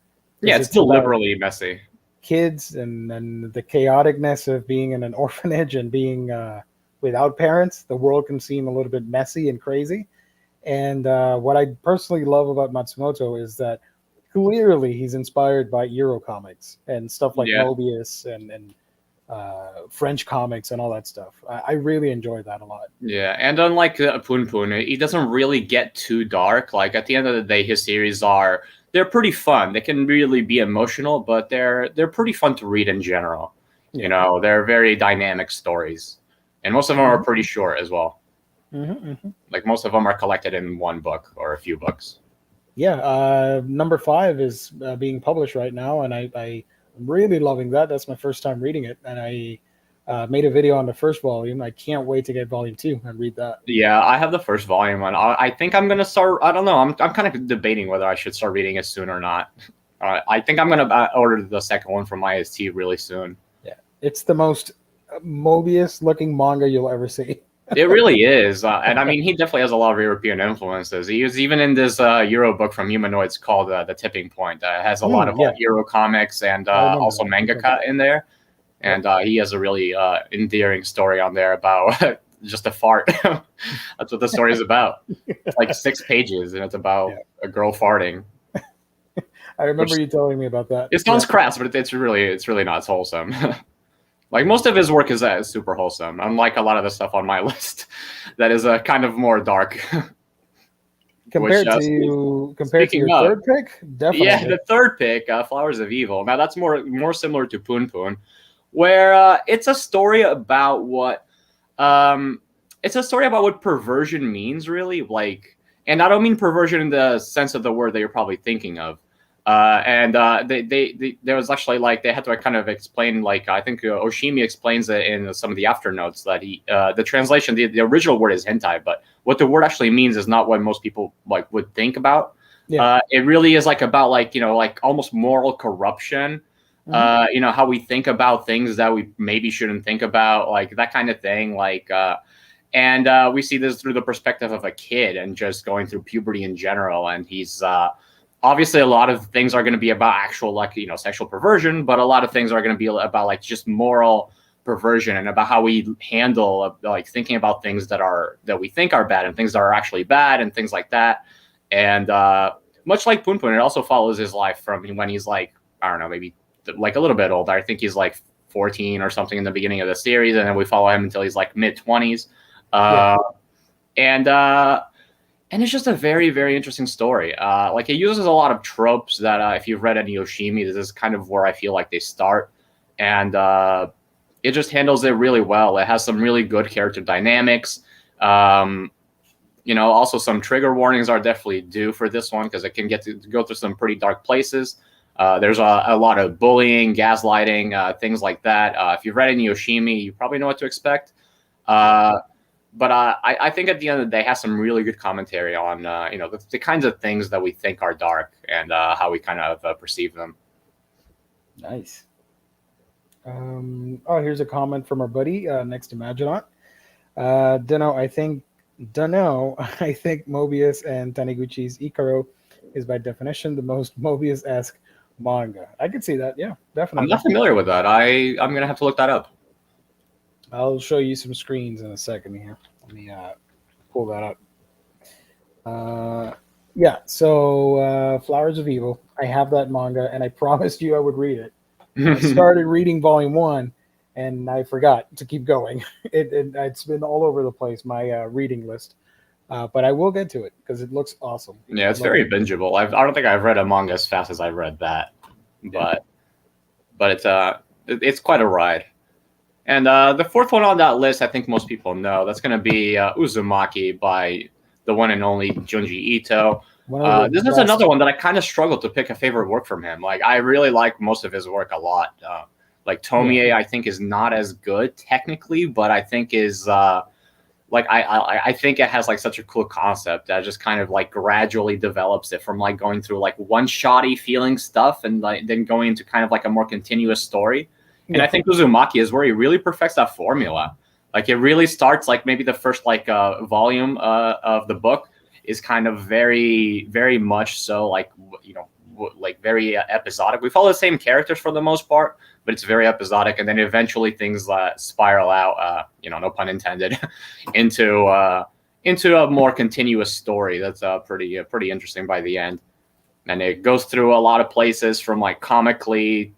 Yeah, it's deliberately messy. kids and the chaoticness of being in an orphanage and being without parents, the world can seem a little bit messy and crazy. And what I personally love about Matsumoto is that clearly he's inspired by Euro comics and stuff like Mobius and French comics and all that stuff. I really enjoy that a lot. Yeah, and unlike Poon Poon, he doesn't really get too dark. Like at the end of the day, his series they're pretty fun. They can really be emotional, but they're pretty fun to read in general. Yeah. You know, they're very dynamic stories, and most of them are pretty short as well. Like most of them are collected in one book or a few books. Yeah, number 5 is being published right now, and I'm really loving that. That's my first time reading it, and I made a video on the first volume. I can't wait to get volume 2 and read that. Yeah, I have the first volume on. I think I'm gonna start. I don't know. I'm kind of debating whether I should start reading it soon or not. I think I'm gonna order the second one from IST really soon. Yeah, it's the most Mobius-looking manga you'll ever see. It really is, and I mean, he definitely has a lot of European influences. He was even in this Euro book from Humanoids called The Tipping Point. It has a lot of Euro comics and also manga cut in there. And he has a really endearing story on there about just a fart. That's what the story is about. It's like 6 pages, and it's about a girl farting. I remember you telling me about that. It sounds crass, but it's really not. It's wholesome. Like most of his work is super wholesome, unlike a lot of the stuff on my list that is kind of more dark. Compared to your third pick, definitely. Yeah, the third pick, Flowers of Evil. Now that's more similar to Poon Poon, where it's a story about what perversion means, really. Like, and I don't mean perversion in the sense of the word that you're probably thinking of. There was actually like they had to kind of explain, like I think Oshimi explains it in some of the after notes that the translation, the original word is hentai, but what the word actually means is not what most people like would think about. Yeah. It really is like about like, you know, like almost moral corruption. You know, how we think about things that we maybe shouldn't think about, like that kind of thing. Like, and we see this through the perspective of a kid and just going through puberty in general. And he's obviously a lot of things are going to be about actual, like, you know, sexual perversion, but a lot of things are going to be about like just moral perversion and about how we handle like thinking about things that we think are bad and things that are actually bad and things like that. And much like Poon Poon, it also follows his life from when he's like, I don't know, maybe like a little bit older. I think he's like 14 or something in the beginning of the series, and then we follow him until he's like mid-20s. And it's just a very, very interesting story. Like it uses a lot of tropes that if you've read any Yoshimi, this is kind of where I feel like they start. And it just handles it really well. It has some really good character dynamics. You know, also some trigger warnings are definitely due for this one because it can go through some pretty dark places. There's a lot of bullying, gaslighting, things like that. If you've read any Yoshimi, you probably know what to expect. But I think at the end of the day, it has some really good commentary on, you know, the kinds of things that we think are dark and how we kind of perceive them. Nice. Here's a comment from our buddy next to Maginot. I think Mobius and Taniguchi's Ikaro is by definition the most Mobius-esque manga. I could see that. Yeah, definitely. I'm not familiar with that. I'm going to have to look that up. I'll show you some screens in a second here. Let me pull that up. So Flowers of Evil. I have that manga, and I promised you I would read it. I started reading volume 1, and I forgot to keep going. It's been all over the place, my reading list. But I will get to it because it looks awesome. Yeah, it's very bingeable. I don't think I've read a manga as fast as I've read that, but it's quite a ride. And the fourth one on that list, I think most people know. That's going to be Uzumaki by the one and only Junji Ito. This is another one that I kind of struggled to pick a favorite work from him. Like, I really like most of his work a lot. Like, Tomie, I think, is not as good technically, but I think is... I think it has like such a cool concept that just kind of like gradually develops it from like going through like one-shotty feeling stuff and like then going into kind of like a more continuous story. And I think Uzumaki is where he really perfects that formula. Like it really starts like maybe the first like volume of the book is kind of very, very much so like, you know, like very episodic. We follow the same characters for the most part, but it's very episodic, and then eventually things spiral out, no pun intended, into a more continuous story that's pretty interesting by the end. And it goes through a lot of places from like comically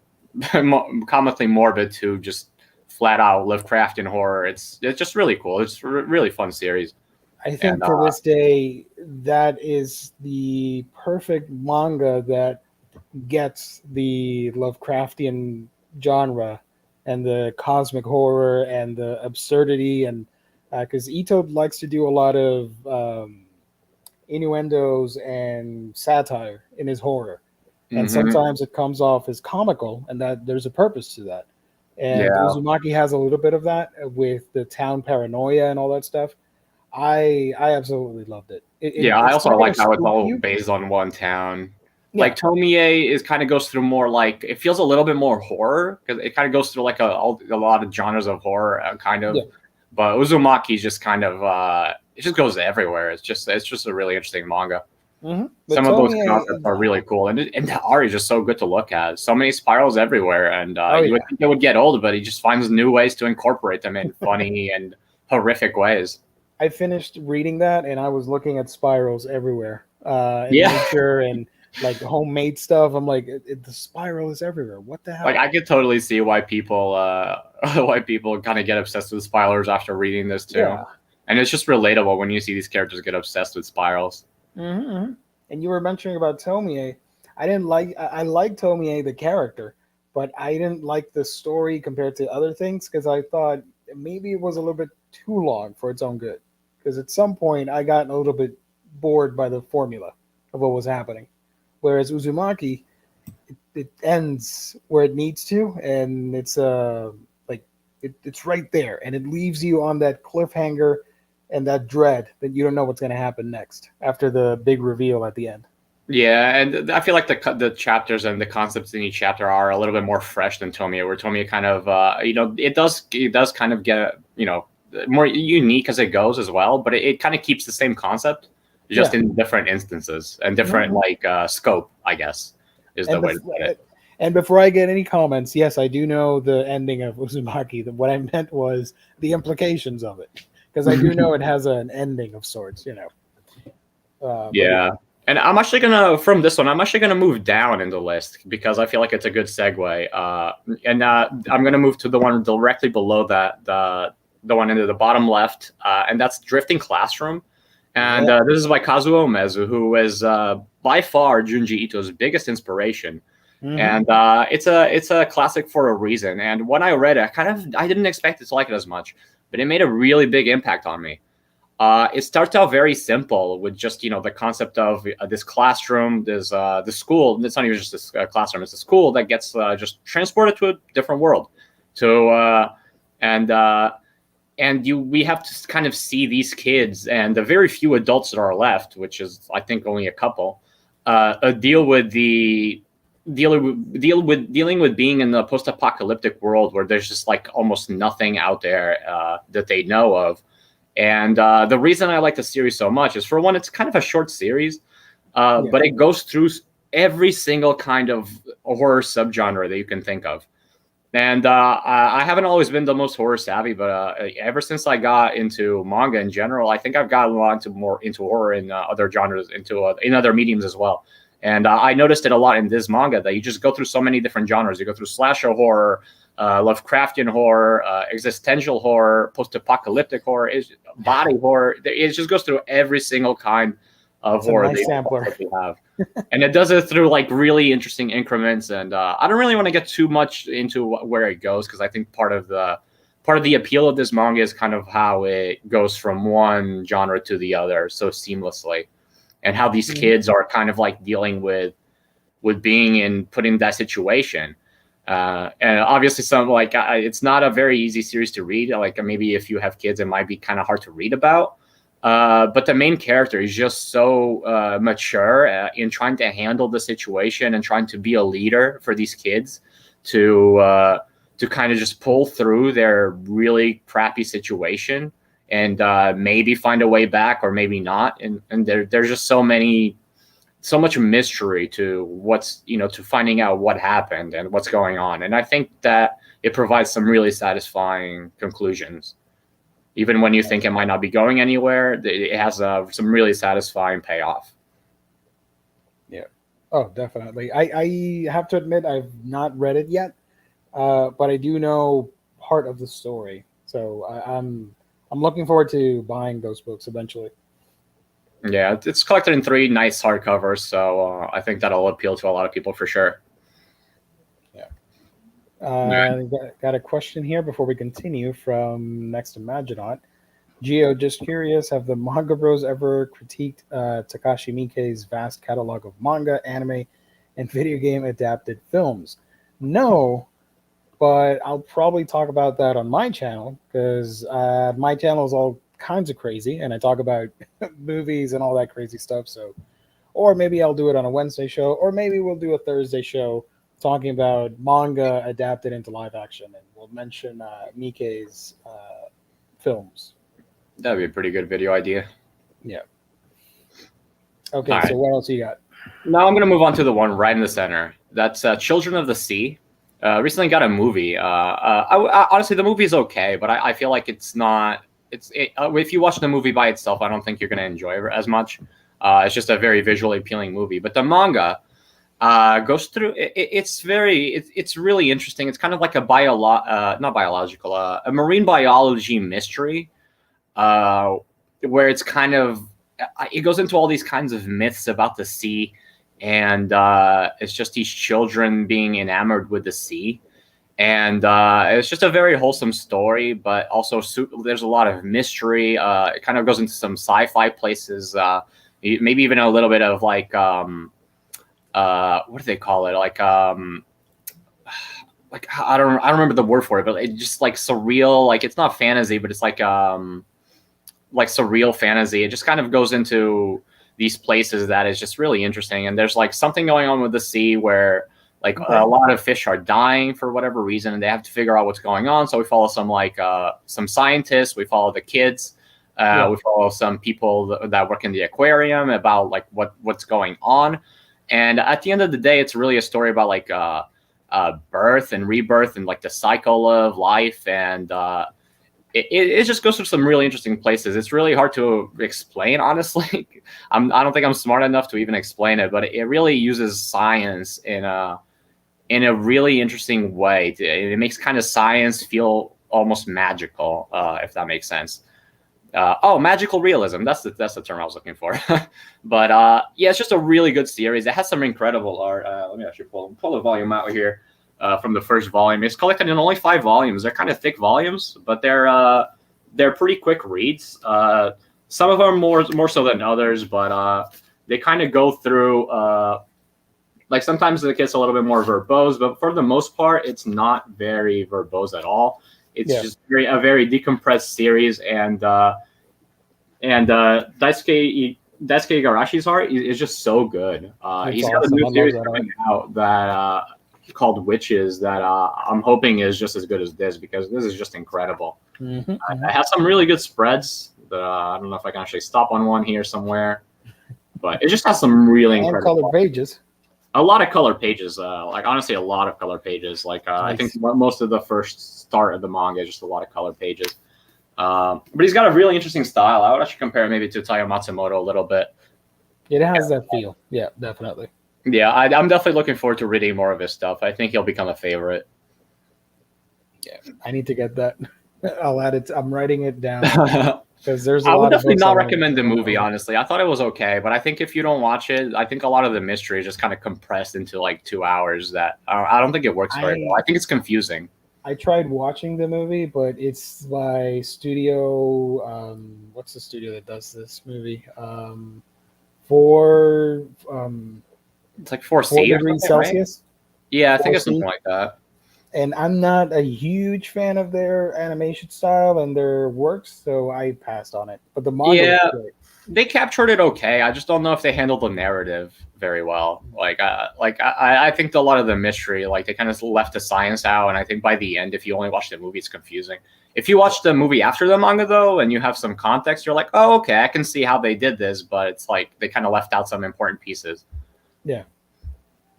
morbid to just flat out Lovecraftian horror. It's just really cool. It's a really fun series. I think to this day, that is the perfect manga that gets the Lovecraftian genre and the cosmic horror and the absurdity, and because Ito likes to do a lot of innuendos and satire in his horror, and sometimes it comes off as comical, and that there's a purpose to that. And Uzumaki has a little bit of that with the town paranoia and all that stuff. I absolutely loved it. I also like how it's all based on one town. Yeah. Like Tomie is kind of goes through more like, it feels a little bit more horror because it kind of goes through like a lot of genres of horror kind of. Yeah. But Uzumaki is just kind of it just goes everywhere. It's just a really interesting manga. Mm-hmm. Some of those concepts are really cool, and the art is just so good to look at. So many spirals everywhere, and you would think it would get old, but he just finds new ways to incorporate them in funny and horrific ways. I finished reading that, and I was looking at spirals everywhere. Nature and like homemade stuff. I'm like, the spiral is everywhere. What the hell? Like, I could totally see why people kind of get obsessed with spirals after reading this too. Yeah. And it's just relatable when you see these characters get obsessed with spirals. Mm-hmm. And you were mentioning about Tomie. I liked Tomie the character, but I didn't like the story compared to other things because I thought maybe it was a little bit too long for its own good. Because at some point I got a little bit bored by the formula of what was happening. Whereas Uzumaki, it ends where it needs to, and it's it's right there, and it leaves you on that cliffhanger and that dread that you don't know what's going to happen next after the big reveal at the end. Yeah, and I feel like the chapters and the concepts in each chapter are a little bit more fresh than Tomie, where Tomie kind of it does kind of get more unique as it goes as well, but it kind of keeps the same concept, just in different instances and different scope, I guess, is the way to put it. And before I get any comments, yes, I do know the ending of Uzumaki. What I meant was the implications of it, because I do know it has an ending of sorts, And I'm actually gonna move down in the list because I feel like it's a good segue. I'm gonna move to the one directly below that, the one into the bottom left, and that's Drifting Classroom. And this is by Kazuo Umezu, who is by far Junji Ito's biggest inspiration. Mm-hmm. And it's a classic for a reason. And when I read it, I didn't expect to like it as much, but it made a really big impact on me. It starts out very simple with just the concept of this classroom, this the school. It's not even just this classroom; it's a school that gets just transported to a different world. We have to kind of see these kids and the very few adults that are left, which is I think only a couple, dealing with being in the post-apocalyptic world where there's just like almost nothing out there that they know of. And the reason I like the series so much is, for one, it's kind of a short series, but it goes through every single kind of horror subgenre that you can think of. And I haven't always been the most horror savvy, but ever since I got into manga in general, I think I've gotten a lot more into horror in other genres, in other mediums as well. And I noticed it a lot in this manga that you just go through so many different genres. You go through slasher horror, Lovecraftian horror, existential horror, post-apocalyptic horror, body horror. It just goes through every single kind of horror that we have. And it does it through like really interesting increments. And I don't really want to get too much into where it goes, because I think part of the appeal of this manga is kind of how it goes from one genre to the other so seamlessly, and how these kids are kind of like dealing with being put in that situation. And obviously it's not a very easy series to read. Like maybe if you have kids, it might be kind of hard to read about. But the main character is just so mature in trying to handle the situation and trying to be a leader for these kids to kind of just pull through their really crappy situation and maybe find a way back or maybe not. And there's just so many so much mystery to what's, to finding out what happened and what's going on. And I think that it provides some really satisfying conclusions. Even when you think it might not be going anywhere, it has some really satisfying payoff. Yeah. Oh, definitely. I have to admit I've not read it yet, but I do know part of the story. So I'm looking forward to buying those books eventually. Yeah, it's collected in 3 nice hardcovers, so I think that'll appeal to a lot of people for sure. Yeah. Got a question here before we continue from Next Imaginaut. Gio, just curious, have the Manga Bros ever critiqued Takashi Miike's vast catalog of manga, anime, and video game adapted films? No, but I'll probably talk about that on my channel because my channel is all kinds of crazy, and I talk about movies and all that crazy stuff. So, or maybe I'll do it on a Wednesday show, or maybe we'll do a Thursday show talking about manga adapted into live action, and we'll mention Miike's films. That'd be a pretty good video idea. Yeah. Okay, All so right. what else you got? Now I'm going to move on to the one right in the center. That's Children of the Sea. Recently got a movie. I honestly, the movie is okay, but I feel like it's not. If you watch the movie by itself, I don't think you're going to enjoy it as much. It's just a very visually appealing movie. But the manga goes through. It's really interesting. It's kind of like a marine biology mystery, where it's kind of. It goes into all these kinds of myths about the sea, and it's just these children being enamored with the sea. And it's just a very wholesome story, but also there's a lot of mystery. It kind of goes into some sci-fi places, maybe even a little bit of like, what do they call it? Like I don't remember the word for it, but it's just like surreal. Like it's not fantasy, but it's like surreal fantasy. It just kind of goes into these places that is just really interesting. And there's like something going on with the sea where like a lot of fish are dying for whatever reason, and they have to figure out what's going on. So we follow some scientists, we follow the kids, we follow some people that work in the aquarium about like what's going on. And at the end of the day, it's really a story about like birth and rebirth and like the cycle of life. And it just goes through some really interesting places. It's really hard to explain, honestly. I don't think I'm smart enough to even explain it, but it really uses science in a really interesting way. It makes kind of science feel almost magical, if that makes sense. Magical realism. That's the term I was looking for. But yeah, it's just a really good series. It has some incredible art. Let me actually pull the volume out here. From the first volume. It's collected in only 5 volumes. They're kind of thick volumes, but they're pretty quick reads. Some of them more so than others, but they kind of go through. Like sometimes it gets a little bit more verbose, but for the most part, it's not very verbose at all. It's just a very decompressed series, and Daisuke Igarashi's art is just so good. He's got a new series coming out that. Called Witches that I'm hoping is just as good as this, because this is just incredible. I have some really good spreads that I don't know if I can actually stop on one here somewhere, but it just has some really incredible colored pages. A lot of color pages, like honestly a lot of color pages. Like nice. I think most of the first start of the manga is just a lot of color pages, but he's got a really interesting style. I would actually compare it maybe to Taiyo Matsumoto a little bit. It has that feel. Yeah, definitely. Yeah, I'm definitely looking forward to reading more of his stuff. I think he'll become a favorite. Yeah, I need to get that. I'll add it. I'm writing it down because there's. I would definitely not recommend the movie. Honestly, I thought it was okay, but I think if you don't watch it, I think a lot of the mystery is just kind of compressed into like 2 hours. That I don't think it works very well. I think it's confusing. I tried watching the movie, but it's by studio. What's the studio that does this movie? It's like 4C 4 degrees Celsius. Right? Yeah, I think it's something like that. And I'm not a huge fan of their animation style and their works, so I passed on it. But the manga was great. they captured it okay. I just don't know if they handled the narrative very well. I think a lot of the mystery, like they kind of left the science out, and I think by the end, if you only watch the movie, it's confusing. If you watch the movie after the manga though, and you have some context, you're like, oh, okay, I can see how they did this, but it's like they kind of left out some important pieces. Yeah.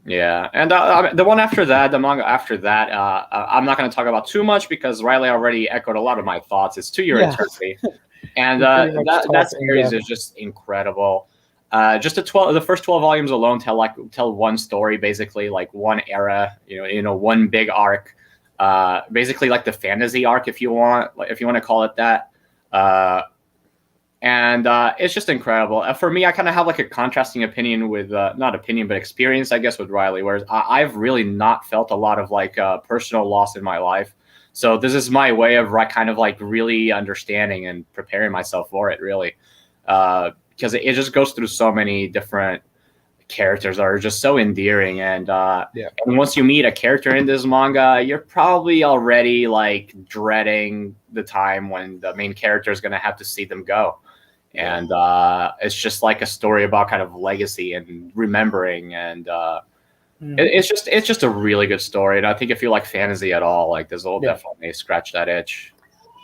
Yeah, and the one after that, the manga after that, I'm not going to talk about too much because Riley already echoed a lot of my thoughts. It's To Your Eternity. And that series is just incredible. Just the first 12 volumes alone tell one story, basically, like one era, one big arc, basically like the fantasy arc, if you want to call it that. And it's just incredible. For me, I kind of have like a contrasting opinion with not opinion, but experience, I guess, with Riley. Whereas I've really not felt a lot of like personal loss in my life. So this is my way of kind of like really understanding and preparing myself for it, really, because it just goes through so many different characters that are just so endearing. And once you meet a character in this manga, you're probably already like dreading the time when the main character is going to have to see them go. And it's just like a story about kind of legacy and remembering, and it's just a really good story. And I think if you like fantasy at all, like this will definitely scratch that itch.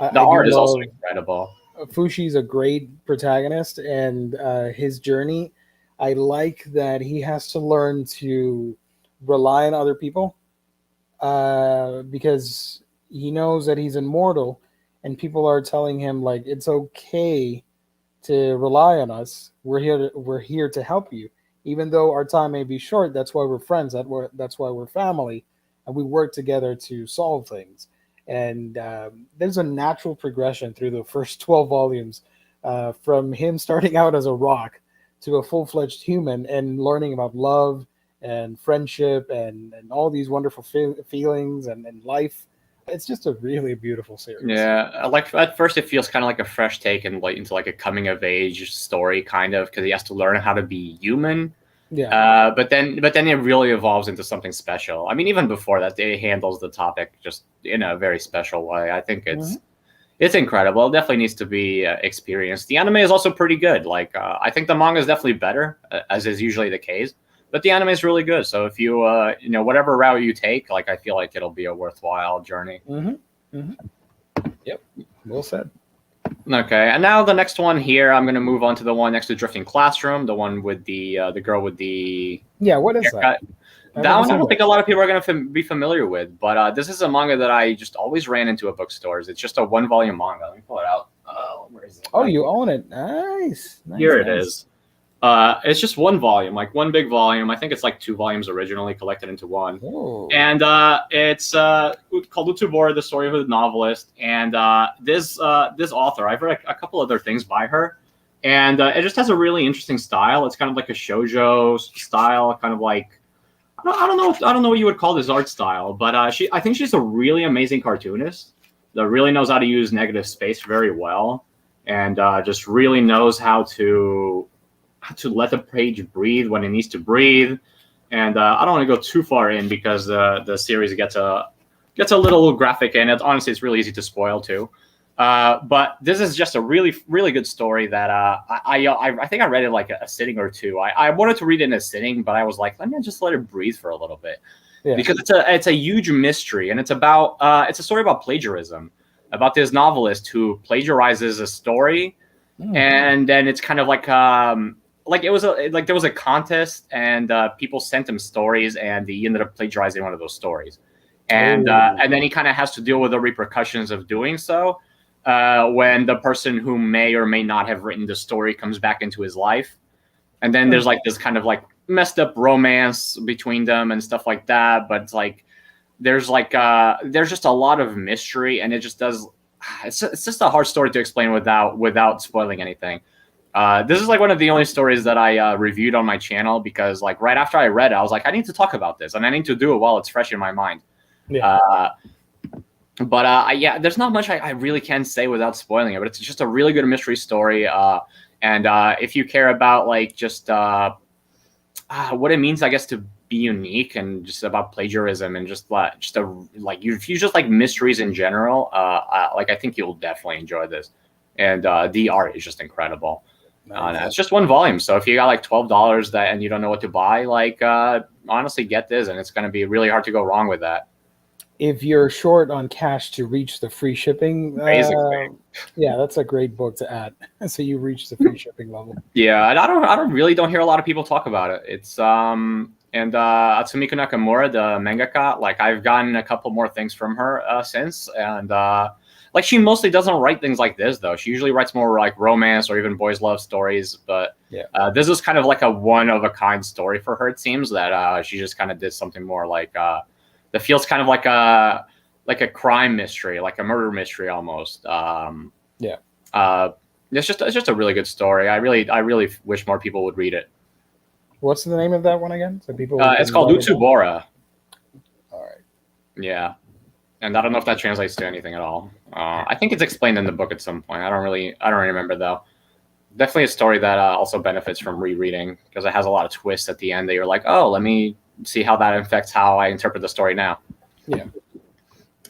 The art is also incredible. Fushi's a great protagonist, and his journey, I like that he has to learn to rely on other people because he knows that he's immortal, and people are telling him like it's okay to rely on us. We're here to help you, even though our time may be short. That's why we're friends. That's why we're family, and we work together to solve things. And there's a natural progression through the first 12 volumes, from him starting out as a rock to a full-fledged human and learning about love and friendship and all these wonderful feelings and life. It's just a really beautiful series. Yeah, like at first it feels kind of like a fresh take and into like a coming of age story, kind of, because he has to learn how to be human. Yeah. But then it really evolves into something special. I mean, even before that, it handles the topic just in a very special way. I think it's incredible. It definitely needs to be experienced. The anime is also pretty good. Like I think the manga is definitely better, as is usually the case. But the anime is really good. So if you whatever route you take, like I feel like it'll be a worthwhile journey. Yep. Well said. Okay, and now the next one here, I'm gonna move on to the one next to Drifting Classroom, the one with the girl with the what is haircut. That one I don't think a lot of people are gonna be familiar with, but this is a manga that I just always ran into at bookstores. It's just a 1-volume manga. Let me pull it out. Where is it? Oh, you own it. Nice. Here it is. It's just 1 volume, like 1 big volume. I think it's like 2 volumes originally collected into one. Whoa. And it's called Utsubora, the story of a novelist. And this author, I've read a couple other things by her, and it just has a really interesting style. It's kind of like a shoujo style, kind of like I don't know what you would call this art style, but I think she's a really amazing cartoonist that really knows how to use negative space very well, and just really knows how to let the page breathe when it needs to breathe. And I don't want to go too far in because the series gets a little graphic, and honestly it's really easy to spoil too. But this is just a really, really good story that I think I read it like a sitting or two. I wanted to read it in a sitting, but I was like, let me just let it breathe for a little bit. Because it's a huge mystery, and it's a story about plagiarism, about this novelist who plagiarizes a story, and then it's kind of like there was a contest, and people sent him stories, and he ended up plagiarizing one of those stories, and then he kind of has to deal with the repercussions of doing so when the person who may or may not have written the story comes back into his life, and then there's like this kind of like messed up romance between them and stuff like that. But it's like there's just a lot of mystery, and it's just a hard story to explain without spoiling anything. This is like one of the only stories that I reviewed on my channel, because like right after I read it, I was like, I need to talk about this, and I need to do it while it's fresh in my mind. There's not much I really can say without spoiling it, but it's just a really good mystery story. And if you care about like just what it means, I guess, to be unique, and just about plagiarism, and if you just like mysteries in general, I think you'll definitely enjoy this. And the art is just incredible. Nice. It's just one volume, so if you got like $12 that and you don't know what to buy, like honestly, get this, and it's going to be really hard to go wrong with that. If you're short on cash to reach the free shipping, Basically. yeah, that's a great book to add. So you reach the free shipping level. Yeah, and I don't hear a lot of people talk about it. It's and Atsumiko Nakamura, the mangaka, like I've gotten a couple more things from her since, and like she mostly doesn't write things like this though. She usually writes more like romance or even boys' love stories. But this is kind of like a one of a kind story for her. It seems that she just kind of did something more like that feels kind of like a crime mystery, like a murder mystery almost. It's just a really good story. I really wish more people would read it. What's the name of that one again? So people. It's called Utsubora. All right. Yeah, and I don't know if that translates to anything at all. I think it's explained in the book at some point. I don't remember though. Definitely a story that also benefits from rereading because it has a lot of twists at the end that you're like, oh, let me see how that affects how I interpret the story now. Yeah.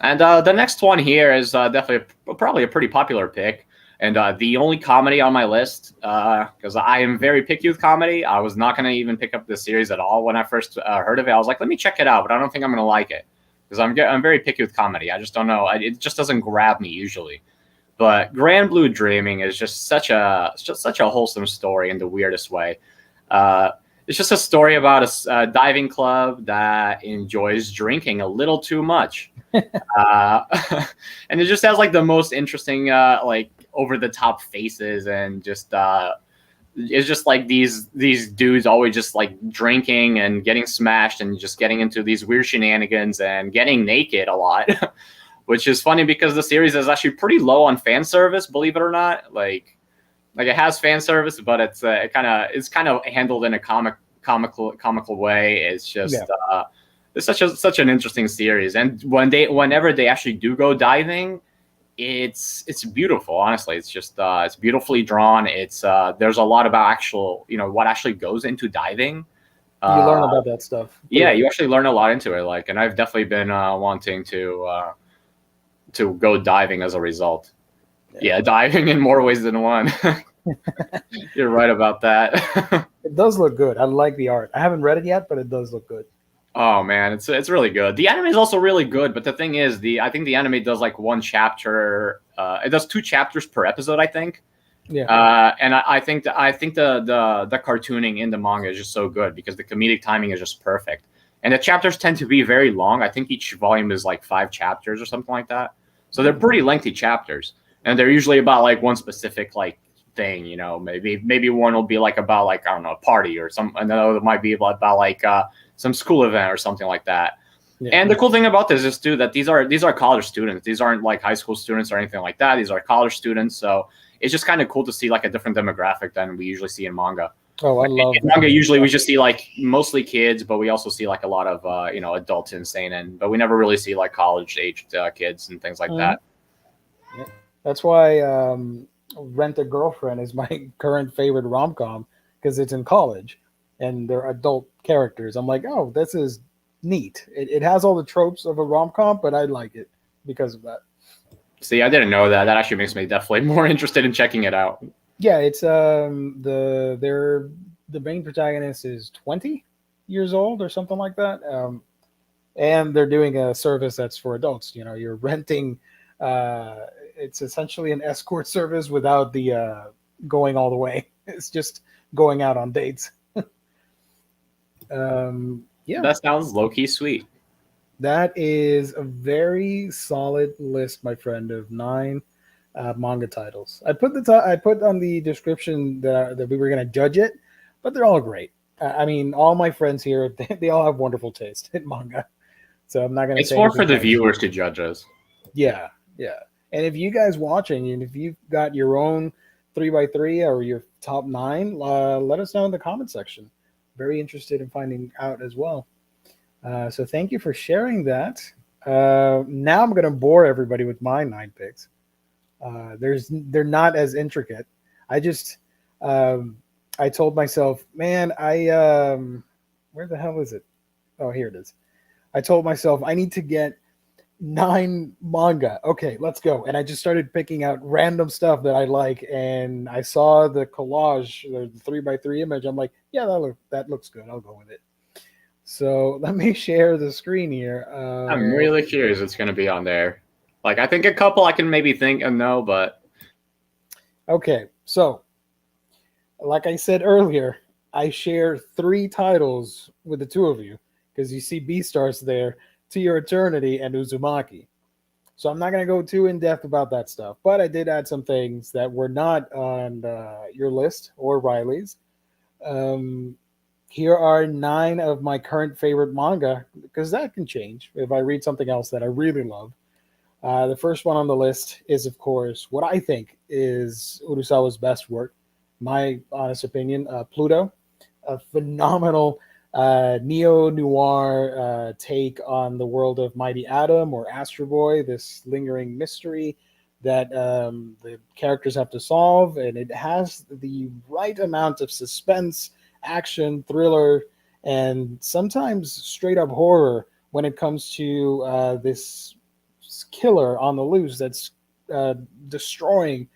And the next one here is definitely probably a pretty popular pick. And the only comedy on my list, because I am very picky with comedy, I was not going to even pick up this series at all when I first heard of it. I was like, let me check it out, but I don't think I'm going to like it because I'm very picky with comedy. I just don't know. It just doesn't grab me usually. But Grand Blue Dreaming is just such a wholesome story in the weirdest way. It's just a story about a diving club that enjoys drinking a little too much. And it just has like the most interesting like over the top faces and just it's just like these dudes always just like drinking and getting smashed and just getting into these weird shenanigans and getting naked a lot. Which is funny because the series is actually pretty low on fan service, believe it or not. Like it has fan service, but it's kind of handled in a comical way. It's just it's such an interesting series, and whenever they actually do go diving, it's beautiful. Honestly, it's just it's beautifully drawn. It's there's a lot about actual what actually goes into diving. You learn about that stuff. Yeah, you actually learn a lot into it. Like, and I've definitely been wanting to go diving as a result. Yeah, diving in more ways than one. You're right about that. It does look good. I like the art. I haven't read it yet, but it does look good. Oh man, it's really good. The anime is also really good, but the thing is, I think the anime does like one chapter. It does 2 chapters per episode, I think. Yeah. And I think the cartooning in the manga is just so good because the comedic timing is just perfect. And the chapters tend to be very long. I think each volume is like 5 chapters or something like that. So they're pretty lengthy chapters, and they're usually about like one specific like thing. Maybe one will be like about like I don't know a party or some. Another might be about like some school event or something like that. Yeah. And the cool thing about this is too that these are college students. These aren't like high school students or anything like that. These are college students. So it's just kind of cool to see like a different demographic than we usually see in manga. Oh, I love in manga. Usually we just see like mostly kids, but we also see like a lot of adults in seinen, but we never really see like college aged kids and things like that. Yeah. That's why Rent a Girlfriend is my current favorite rom-com because it's in college and they're adult characters. I'm like, oh, this is neat. It has all the tropes of a rom-com, but I like it because of that. See, I didn't know that. That actually makes me definitely more interested in checking it out. Yeah, it's the main protagonist is 20 years old or something like that, and they're doing a service that's for adults. You're renting. It's essentially an escort service without the going all the way. It's just going out on dates. Yeah, that sounds low-key sweet. That is a very solid list, my friend, of 9 manga titles. I put on the description that we were going to judge it, but they're all great. I mean, all my friends here, they all have wonderful taste in manga. So I'm not going to say it's more for the viewers to judge us. Yeah. And if you guys watching, and if you've got your own 3x3 or your top 9, let us know in the comment section. Very interested in finding out as well. So thank you for sharing that. Now I'm going to bore everybody with my 9 picks. They're not as intricate. I just I told myself, man, where the hell is it? Oh, here it is. I told myself I need to get 9 manga. Okay, let's go. And I just started picking out random stuff that I like, and I saw the collage, the 3x3 image. I'm like, yeah, that looks good. I'll go with it. So let me share the screen here. I'm really curious what's going to be on there. Like, I think a couple I can maybe think and know, but Okay, so like I said earlier, I share 3 titles with the two of you because you see Beastars there, To Your Eternity and Uzumaki. So I'm not going to go too in depth about that stuff, but I did add some things that were not on your list or Riley's. Um, Here are 9 of my current favorite manga because that can change if I read something else that I really love. The first one on the list is, of course, what I think is Urasawa's best work, my honest opinion, Pluto, a phenomenal neo noir take on the world of Mighty Atom or Astro Boy, this lingering mystery that the characters have to solve, and it has the right amount of suspense, action, thriller, and sometimes straight up horror when it comes to this killer on the loose that's destroying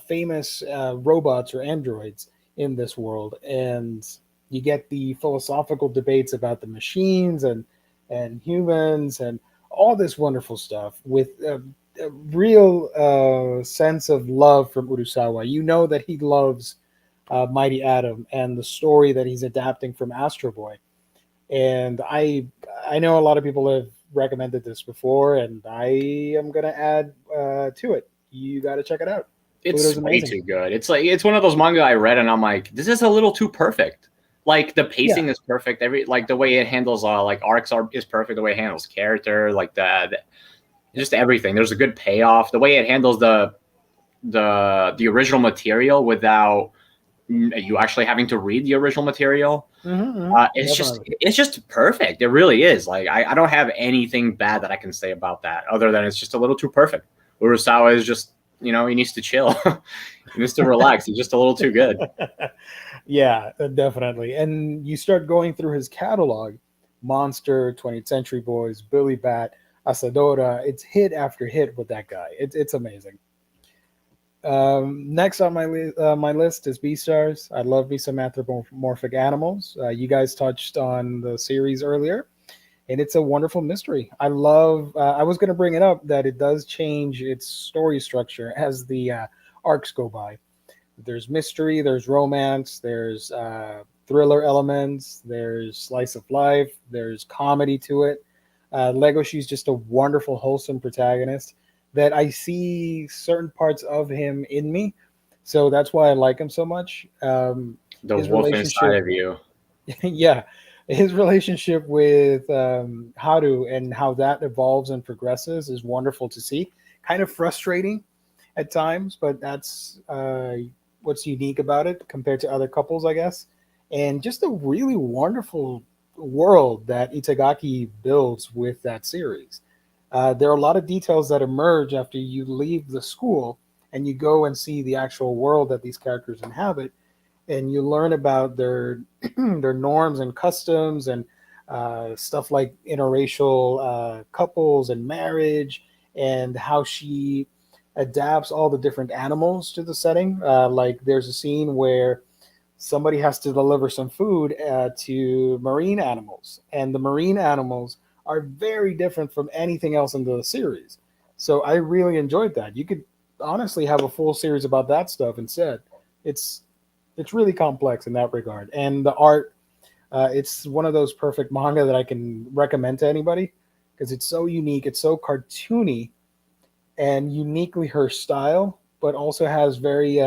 famous robots or androids in this world, and you get the philosophical debates about the machines and humans and all this wonderful stuff with a real sense of love from Urasawa. You know that he loves Mighty Atom and the story that he's adapting from Astro Boy. And I know a lot of people have recommended this before, and I am gonna add to it. You got to check it out. it's Pluto's way amazing. too good. It's like it's one of those manga I read and I'm like, this is a little too perfect. Like the pacing is perfect. Like the way it handles like arcs is perfect. The way it handles character, like just everything. There's a good payoff. The way it handles the original material without you actually having to read the original material. It's just perfect. It really is. Like I don't have anything bad that I can say about that other than it's just a little too perfect. Urasawa is just, he needs to chill. He needs to relax. He's just a little too good. Yeah, definitely. And you start going through his catalog, Monster, 20th Century Boys, Billy Bat, Asadora. It's hit after hit with that guy. It's amazing. Next on my list is Beastars. I love me some anthropomorphic animals. You guys touched on the series earlier, and it's a wonderful mystery. I love. I was going to bring it up that it does change its story structure as the arcs go by. There's mystery, there's romance, there's thriller elements, there's slice of life, there's comedy to it. Legoshi's just a wonderful, wholesome protagonist that I see certain parts of him in me. So that's why I like him so much. The His wolf inside of you. yeah, his relationship with Haru and how that evolves and progresses is wonderful to see. Kind of frustrating at times, but that's what's unique about it compared to other couples, I guess. And just a really wonderful world that Itagaki builds with that series. There are a lot of details that emerge after you leave the school and you go and see the actual world that these characters inhabit, and you learn about their their norms and customs and stuff like interracial couples and marriage, and how she adapts all the different animals to the setting. Like there's a scene where somebody has to deliver some food to marine animals, and the marine animals are very different from anything else in the series. So I really enjoyed that. You could honestly have a full series about that stuff instead. It's it's really complex in that regard, and the art. It's one of those perfect manga that I can recommend to anybody because it's so unique. It's so cartoony and uniquely her style, but also has very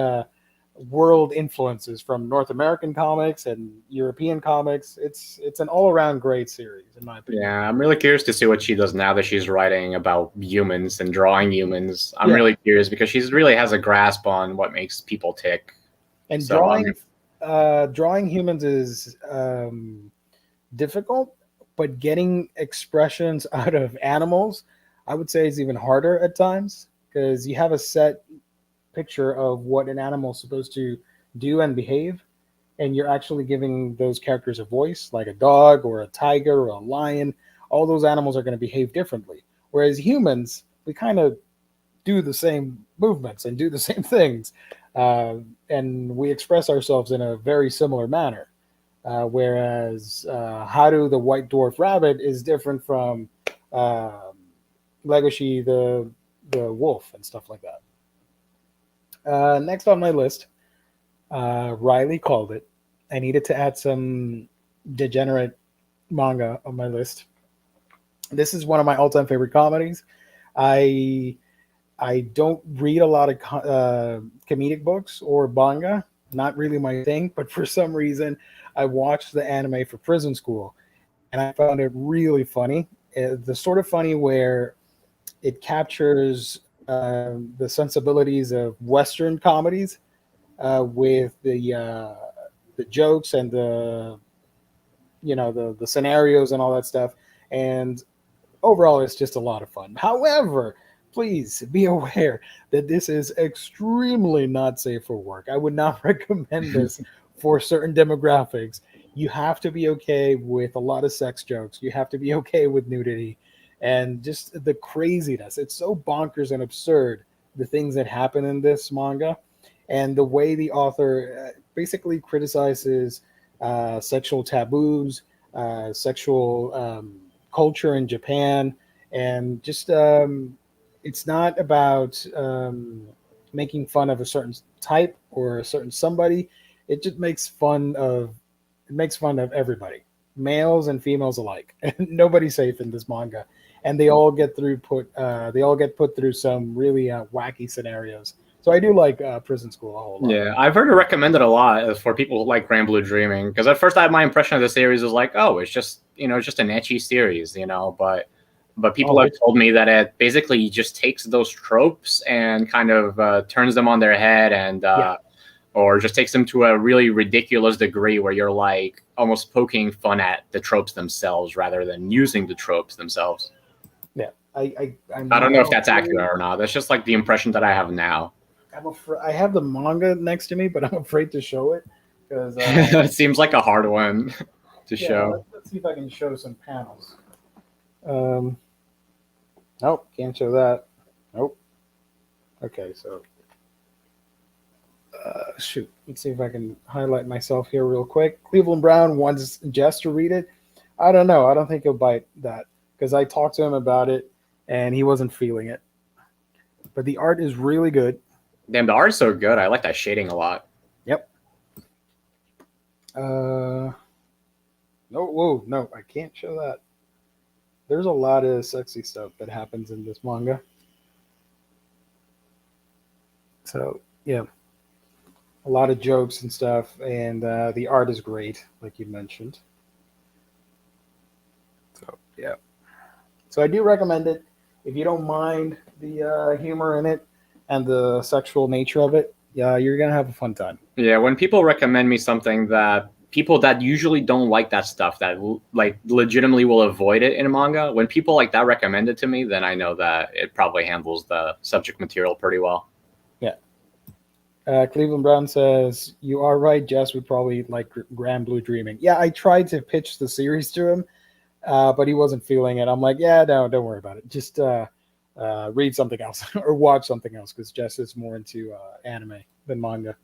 world influences from North American comics and European comics. It's an all around great series, in my opinion. Yeah, I'm really curious to see what she does now that she's writing about humans and drawing humans. I'm Yeah. really curious because she's really has a grasp on what makes people tick. And So drawing humans is difficult, but getting expressions out of animals, I would say, is even harder at times because you have a set picture of what an animal is supposed to do and behave, and you're actually giving those characters a voice, like a dog or a tiger or a lion. All those animals are going to behave differently. Whereas humans, we kind of do the same movements and do the same things, and we express ourselves in a very similar manner. Whereas Haru the white dwarf rabbit is different from uh, Legoshi the wolf and stuff like that. Next on my list, Riley called it. I needed to add some degenerate manga on my list. This is one of my all-time favorite comedies. I I don't read a lot of comedic books or manga. Not really my thing, but for some reason, I watched the anime for Prison School, and I found it really funny. The sort of funny where it captures the sensibilities of Western comedies with the jokes and the scenarios and all that stuff. And overall, it's just a lot of fun. However, please be aware that this is extremely not safe for work. I would not recommend this for certain demographics. You have to be okay with a lot of sex jokes. You have to be okay with nudity and just the craziness. It's so bonkers and absurd, the things that happen in this manga, and the way the author basically criticizes sexual taboos, sexual culture in Japan, and just it's not about making fun of a certain type or a certain somebody. It just makes fun of everybody, males and females alike. Nobody's safe in this manga, and they all get put through some really wacky scenarios. So I do like Prison School a whole lot. Yeah, I've heard it recommended a lot for people who like Grand Blue Dreaming. Because at first, I had my impression of the series was like, oh, it's just just an ecchi series, But people have told me that it basically just takes those tropes and kind of turns them on their head, and or just takes them to a really ridiculous degree where you're like almost poking fun at the tropes themselves rather than using the tropes themselves. Yeah, I don't know if that's accurate or not. That's just like the impression that I have now. I have the manga next to me, but I'm afraid to show it because it seems like a hard one to show. Let's see if I can show some panels. Nope, can't show that. Nope. Okay, so shoot. Let's see if I can highlight myself here real quick. Cleveland Brown wants Jess to read it. I don't know. I don't think he'll bite that because I talked to him about it and he wasn't feeling it. But the art is really good. Damn, the art's so good. I like that shading a lot. Yep. No, whoa, no, I can't show that. There's a lot of sexy stuff that happens in this manga. So, yeah. A lot of jokes and stuff, and the art is great, like you mentioned. So, yeah. So I do recommend it. If you don't mind the humor in it and the sexual nature of it, yeah, you're going to have a fun time. Yeah, when people recommend me something that people that usually don't like that stuff, that like legitimately will avoid it in a manga, when people like that recommend it to me, then I know that it probably handles the subject material pretty well. Yeah. Cleveland Brown says, you are right, Jess would probably like Grand Blue Dreaming. Yeah, I tried to pitch the series to him, but he wasn't feeling it. I'm like, yeah, no, don't worry about it. Just read something else or watch something else because Jess is more into anime than manga.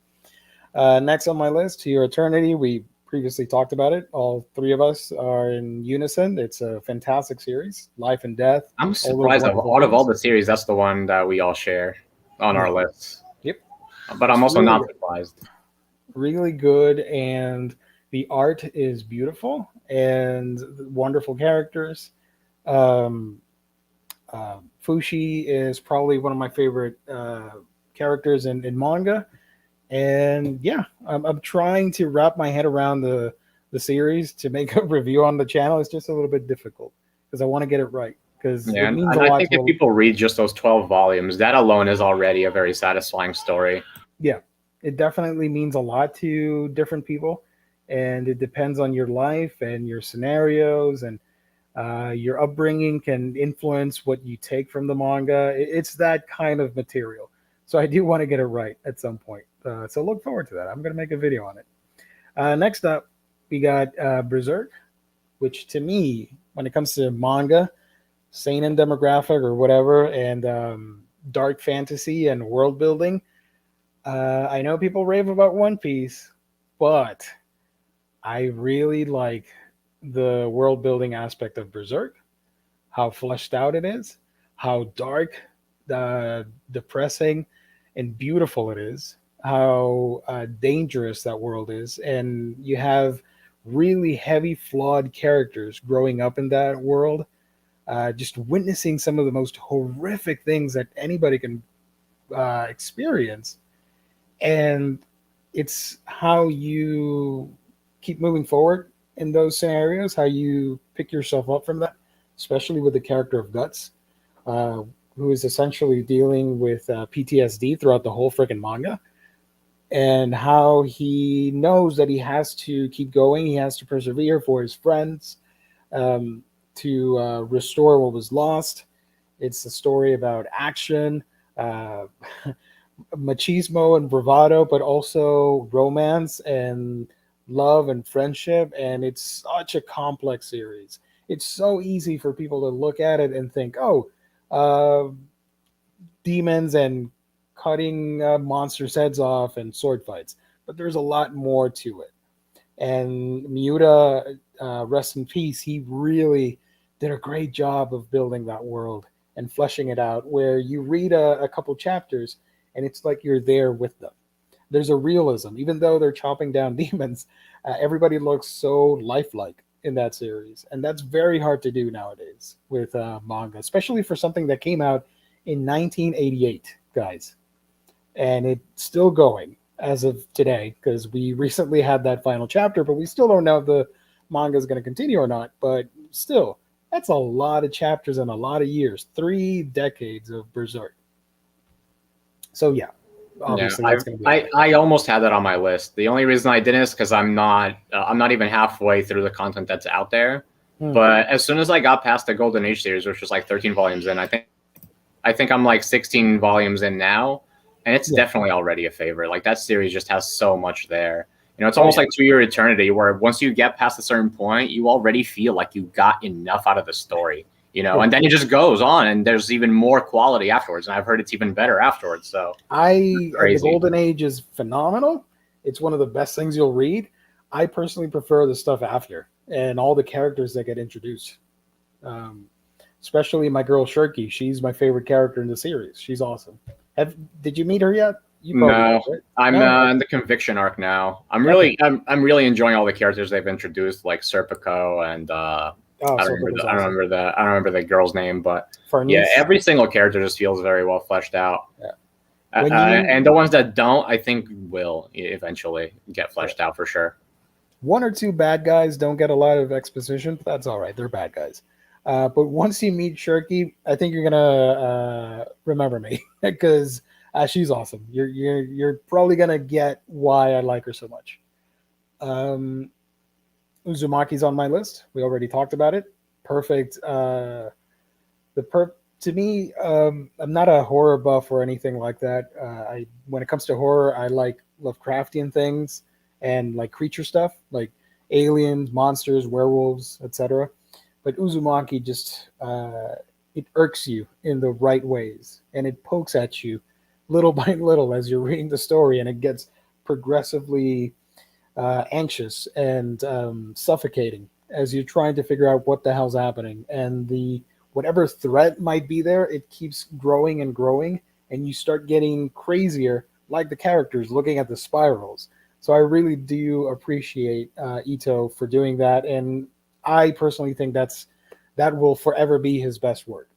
Next on my list, To Your Eternity. We previously talked about it. All three of us are in unison. It's a fantastic series, life and death. I'm surprised out of all the series, that's the one that we all share on our lists. Yep. But I'm also not surprised. Really good, and the art is beautiful and wonderful characters. Fushi is probably one of my favorite characters in manga. And yeah, I'm trying to wrap my head around the series to make a review on the channel. It's just a little bit difficult because I want to get it right. Because it means a lot. I think if people read just those 12 volumes, that alone is already a very satisfying story. Yeah, it definitely means a lot to different people, and it depends on your life and your scenarios, and your upbringing can influence what you take from the manga. It's that kind of material. So I do want to get it right at some point. So look forward to that. I'm going to make a video on it. Next up, we got Berserk, which to me, when it comes to manga, seinen demographic or whatever, and dark fantasy and world building. I know people rave about One Piece, but I really like the world building aspect of Berserk, how fleshed out it is, how dark, depressing, and beautiful it is, how dangerous that world is. And you have really heavy, flawed characters growing up in that world, just witnessing some of the most horrific things that anybody can experience. And it's how you keep moving forward in those scenarios, how you pick yourself up from that, especially with the character of Guts, uh, who is essentially dealing with PTSD throughout the whole freaking manga, and how he knows that he has to keep going, he has to persevere for his friends, to restore what was lost. It's a story about action, uh, machismo and bravado, but also romance and love and friendship. And it's such a complex series. It's so easy for people to look at it and think, oh, uh, demons and cutting monsters' heads off and sword fights. But there's a lot more to it. And Miura, rest in peace, he really did a great job of building that world and fleshing it out, where you read a couple chapters and it's like you're there with them. There's a realism, even though they're chopping down demons. Everybody looks so lifelike in that series, and that's very hard to do nowadays with manga, especially for something that came out in 1988, guys, and it's still going as of today, because we recently had that final chapter, but we still don't know if the manga is going to continue or not. But still, that's a lot of chapters and a lot of years, 3 decades of Berserk. So yeah, Yeah, obviously that's going to be I almost had that on my list. The only reason I didn't is because I'm not even halfway through the content that's out there. But as soon as I got past the Golden Age series, which was like 13 volumes in, I think I'm like 16 volumes in now, and it's definitely already a favorite. Like, that series just has so much there. You know, it's almost like To Your Eternity, where once you get past a certain point, you already feel like you got enough out of the story. You know, and then it just goes on, and there's even more quality afterwards. And I've heard it's even better afterwards. So the Golden Age is phenomenal. It's one of the best things you'll read. I personally prefer the stuff after and all the characters that get introduced. Especially my girl Shirky. She's my favorite character in the series. She's awesome. Did you meet her yet? You no, have, right? I'm in the Conviction arc now. I'm really enjoying all the characters they've introduced, like Serpico and I don't remember the girl's name, but Farnese? Yeah, every single character just feels very well fleshed out. Yeah. And the ones that don't, I think, will eventually get fleshed out for sure. 1 or 2 bad guys don't get a lot of exposition, but that's all right. They're bad guys. But once you meet Shirky, I think you're gonna remember me, because she's awesome. You're probably gonna get why I like her so much. Uzumaki's on my list. We already talked about it. Perfect. To me, I'm not a horror buff or anything like that. When it comes to horror, I like Lovecraftian things and like creature stuff, like aliens, monsters, werewolves, etc. But Uzumaki just it irks you in the right ways, and it pokes at you little by little as you're reading the story, and it gets progressively anxious and suffocating as you're trying to figure out what the hell's happening. And whatever threat might be there, it keeps growing and growing, and you start getting crazier, like the characters looking at the spirals. So I really do appreciate Ito for doing that, and I personally think that will forever be his best work.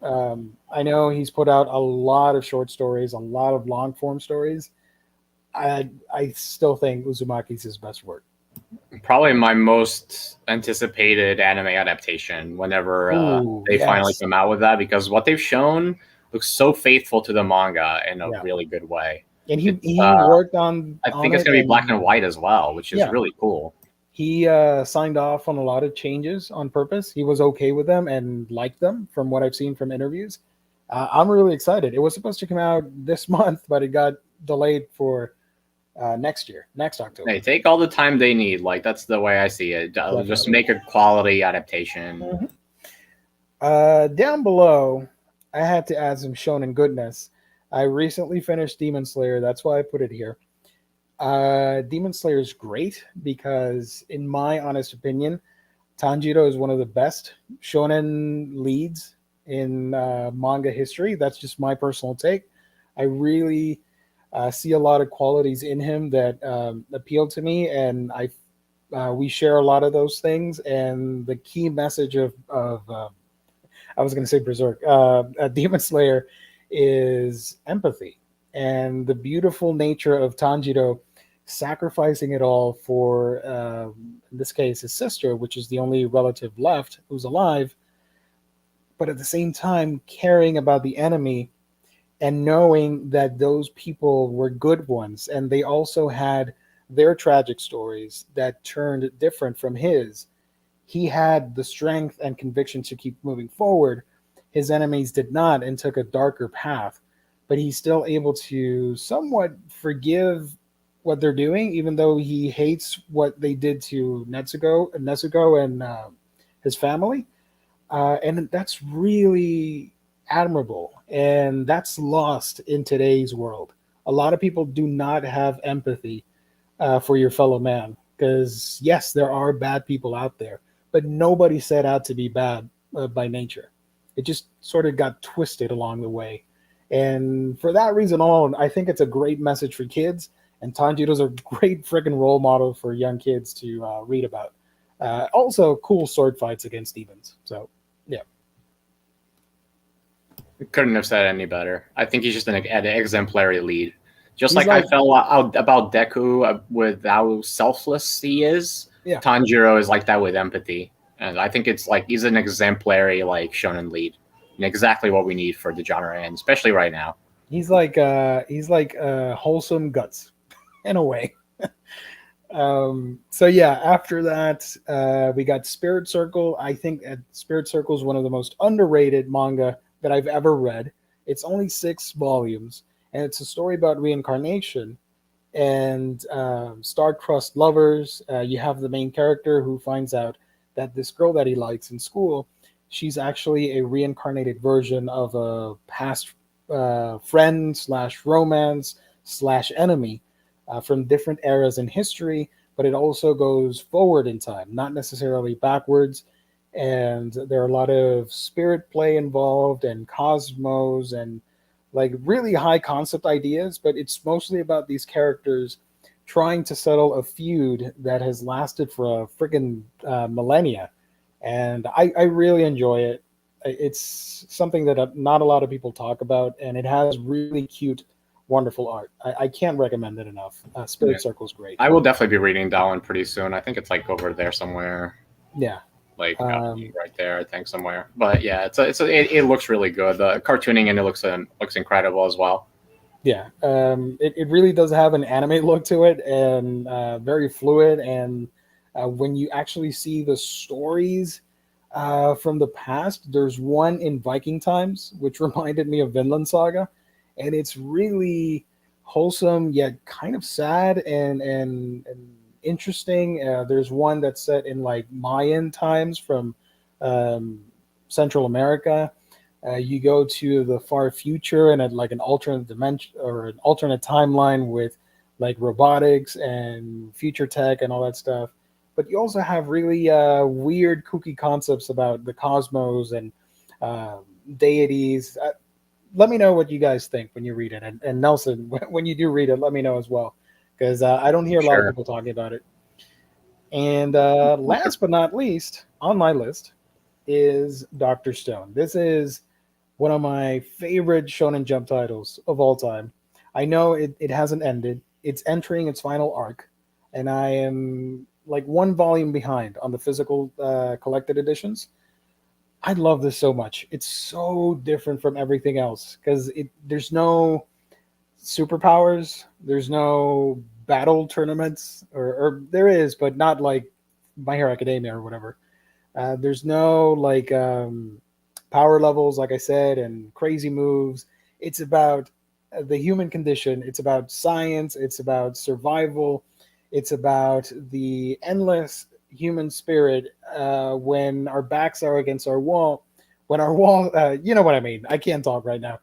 I know he's put out a lot of short stories, a lot of long form stories. I still think Uzumaki's his best work. Probably my most anticipated anime adaptation whenever they finally come out with that, because what they've shown looks so faithful to the manga in a really good way. And he worked on. I think it's going to be black and white as well, which is really cool. He signed off on a lot of changes on purpose. He was okay with them and liked them from what I've seen from interviews. I'm really excited. It was supposed to come out this month, but it got delayed for next October. They take all the time they need. Like, that's the way I see it. Just make a quality adaptation. Down below, I had to add some shonen goodness. I recently finished Demon Slayer. That's why I put it here. Demon Slayer is great because, in my honest opinion, Tanjiro is one of the best shonen leads in manga history. That's just my personal take. I really see a lot of qualities in him that appeal to me, and we share a lot of those things. And the key message of I was going to say Berserk, Demon Slayer is empathy and the beautiful nature of Tanjiro sacrificing it all for, in this case, his sister, which is the only relative left who's alive, but at the same time caring about the enemy and knowing that those people were good ones and they also had their tragic stories that turned different from his. He had the strength and conviction to keep moving forward. His enemies did not and took a darker path, but he's still able to somewhat forgive what they're doing, even though he hates what they did to Nezuko and his family. And that's really admirable. And that's lost in today's world. A lot of people do not have empathy for your fellow man. Because, yes, there are bad people out there, but nobody set out to be bad by nature. It just sort of got twisted along the way. And for that reason alone, I think it's a great message for kids. And Tanjiro's a great freaking role model for young kids to read about. Also, cool sword fights against demons. So, yeah. Couldn't have said any better. I think he's just an exemplary lead. Just He's like I felt out about Deku with how selfless he is, Yeah. Tanjiro is like that with empathy. And I think it's like he's an exemplary like shonen lead. And exactly what we need for the genre, and especially right now. He's like wholesome guts in a way. So yeah, after that, we got Spirit Circle. I think Spirit Circle is one of the most underrated manga that I've ever read. It's only 6 volumes, and it's a story about reincarnation and star-crossed lovers. You have the main character who finds out that this girl that he likes in school, she's actually a reincarnated version of a past friend slash romance slash enemy from different eras in history, but it also goes forward in time, not necessarily backwards. And there are a lot of spirit play involved and cosmos and like really high concept ideas, but it's mostly about these characters trying to settle a feud that has lasted for a freaking millennia. And I really enjoy it. It's something that not a lot of people talk about, and it has really cute, wonderful art. I can't recommend it enough. Spirit Circle is great. I will definitely be reading that one pretty soon. I think it's like over there somewhere. Yeah. Like right there, I think somewhere. But yeah, it looks really good. The cartooning and it looks incredible as well. Yeah, it really does have an anime look to it, and very fluid. And when you actually see the stories from the past, there's one in Viking times, which reminded me of Vinland Saga, and it's really wholesome yet kind of sad and interesting. There's one that's set in like Mayan times from Central America. You go to the far future and at like an alternate dimension or an alternate timeline with like robotics and future tech and all that stuff. But you also have really weird, kooky concepts about the cosmos and deities. Let me know what you guys think when you read it. And Nelson, when you do read it, let me know as well, because I don't hear a lot of people talking about it. And last but not least on my list is Dr. Stone. This is one of my favorite Shonen Jump titles of all time. I know it hasn't ended. It's entering its final arc, and I am like 1 volume behind on the physical collected editions. I love this so much. It's so different from everything else because there's no superpowers, there's no battle tournaments, or there is, but not like My Hero Academia or whatever. There's no like power levels, like I said, and crazy moves. It's about the human condition. It's about science. It's about survival. It's about the endless human spirit when our backs are against our wall. when our wall, you know what I mean. I can't talk right now.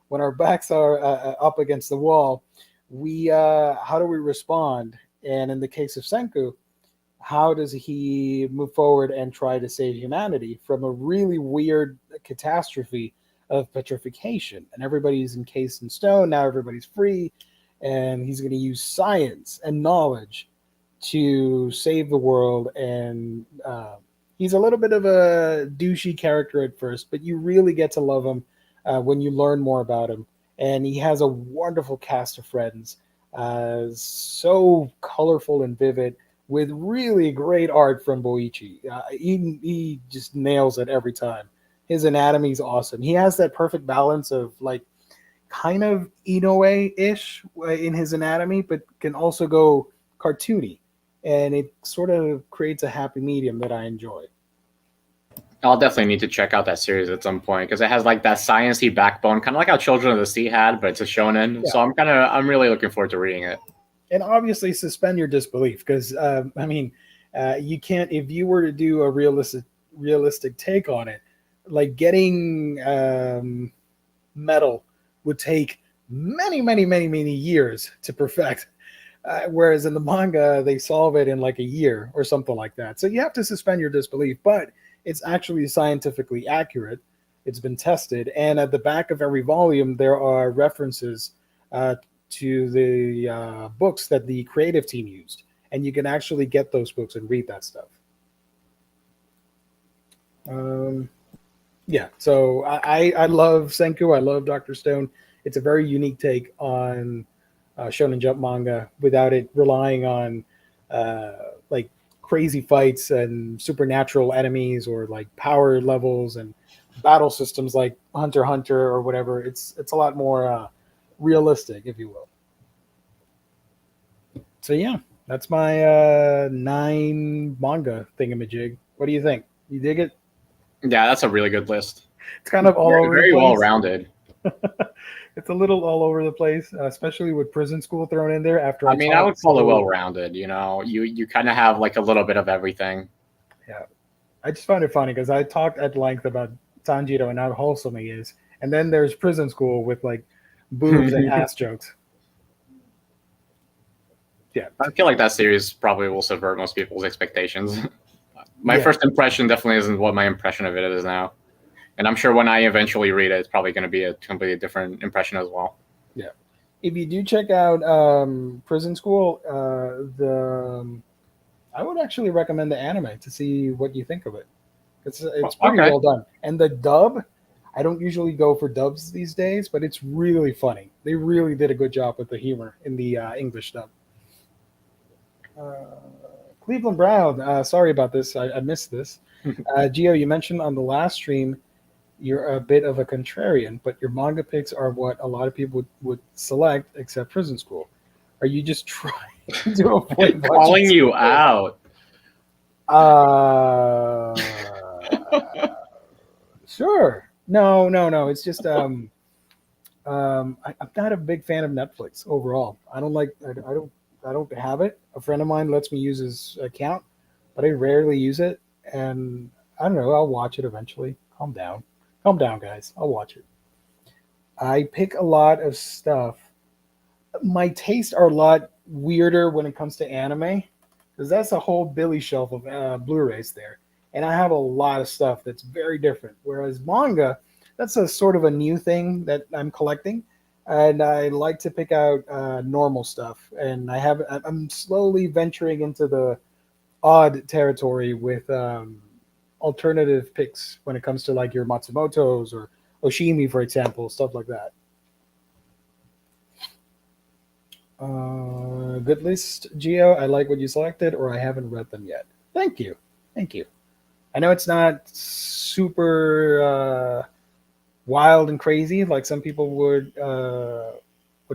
When our backs are up against the wall, we how do we respond? And in the case of Senku, how does he move forward and try to save humanity from a really weird catastrophe of petrification? And everybody's encased in stone. Now everybody's free, and he's going to use science and knowledge to save the world. And he's a little bit of a douchey character at first, but you really get to love him when you learn more about him. And he has a wonderful cast of friends, so colorful and vivid, with really great art from Boichi. He just nails it every time. His anatomy is awesome. He has that perfect balance of like kind of Inoue-ish in his anatomy, but can also go cartoony. And it sort of creates a happy medium that I enjoy. I'll definitely need to check out that series at some point because it has like that sciencey backbone, kind of like how Children of the Sea had, but it's a shonen. Yeah. So I'm really looking forward to reading it. And obviously suspend your disbelief because I mean, you can't, if you were to do a realistic take on it, like getting metal would take many years to perfect. Whereas in the manga, they solve it in like a year or something like that. So you have to suspend your disbelief, but it's actually scientifically accurate. It's been tested. And at the back of every volume, there are references to the books that the creative team used. And you can actually get those books and read that stuff. Yeah, so I love Senku. I love Dr. Stone. It's a very unique take on Shonen Jump manga without it relying on like crazy fights and supernatural enemies or like power levels and battle systems like Hunter x Hunter or whatever. It's a lot more realistic, if you will. So yeah, that's my 9 manga thingamajig. What do you think? You dig it? Yeah, that's a really good list. It's kind of all over Very the place. well rounded. It's a little all over the place, especially with Prison School thrown in there. After I mean, I would call it well rounded. You know, you kind of have like a little bit of everything. Yeah, I just find it funny because I talked at length about Tanjiro and how wholesome he is, and then there's Prison School with like boobs and ass jokes. Yeah, I feel like that series probably will subvert most people's expectations. My first impression definitely isn't what my impression of it is now. And I'm sure when I eventually read it, it's probably going to be a completely different impression as well. Yeah. If you do check out Prison School, I would actually recommend the anime to see what you think of it. It's pretty well done. And the dub, I don't usually go for dubs these days, but it's really funny. They really did a good job with the humor in the English dub. Cleveland Brown, sorry about this. I missed this. Gio, you mentioned on the last stream you're a bit of a contrarian, but your manga picks are what a lot of people would select, except Prison School. Are you just trying to avoid calling you out? Sure. No. It's just I'm not a big fan of Netflix overall. I don't have it. A friend of mine lets me use his account, but I rarely use it. And I don't know. I'll watch it eventually. Calm down, guys. I'll watch it. I pick a lot of stuff. My tastes are a lot weirder when it comes to anime, because that's a whole Billy shelf of Blu-rays there. And I have a lot of stuff that's very different. Whereas manga, that's a sort of a new thing that I'm collecting. And I like to pick out normal stuff. And I'm slowly venturing into the odd territory with alternative picks when it comes to like your Matsumoto's or Oshimi, for example, stuff like that. Good list, Gio. I like what you selected, or I haven't read them yet. Thank you. I know it's not super wild and crazy like some people would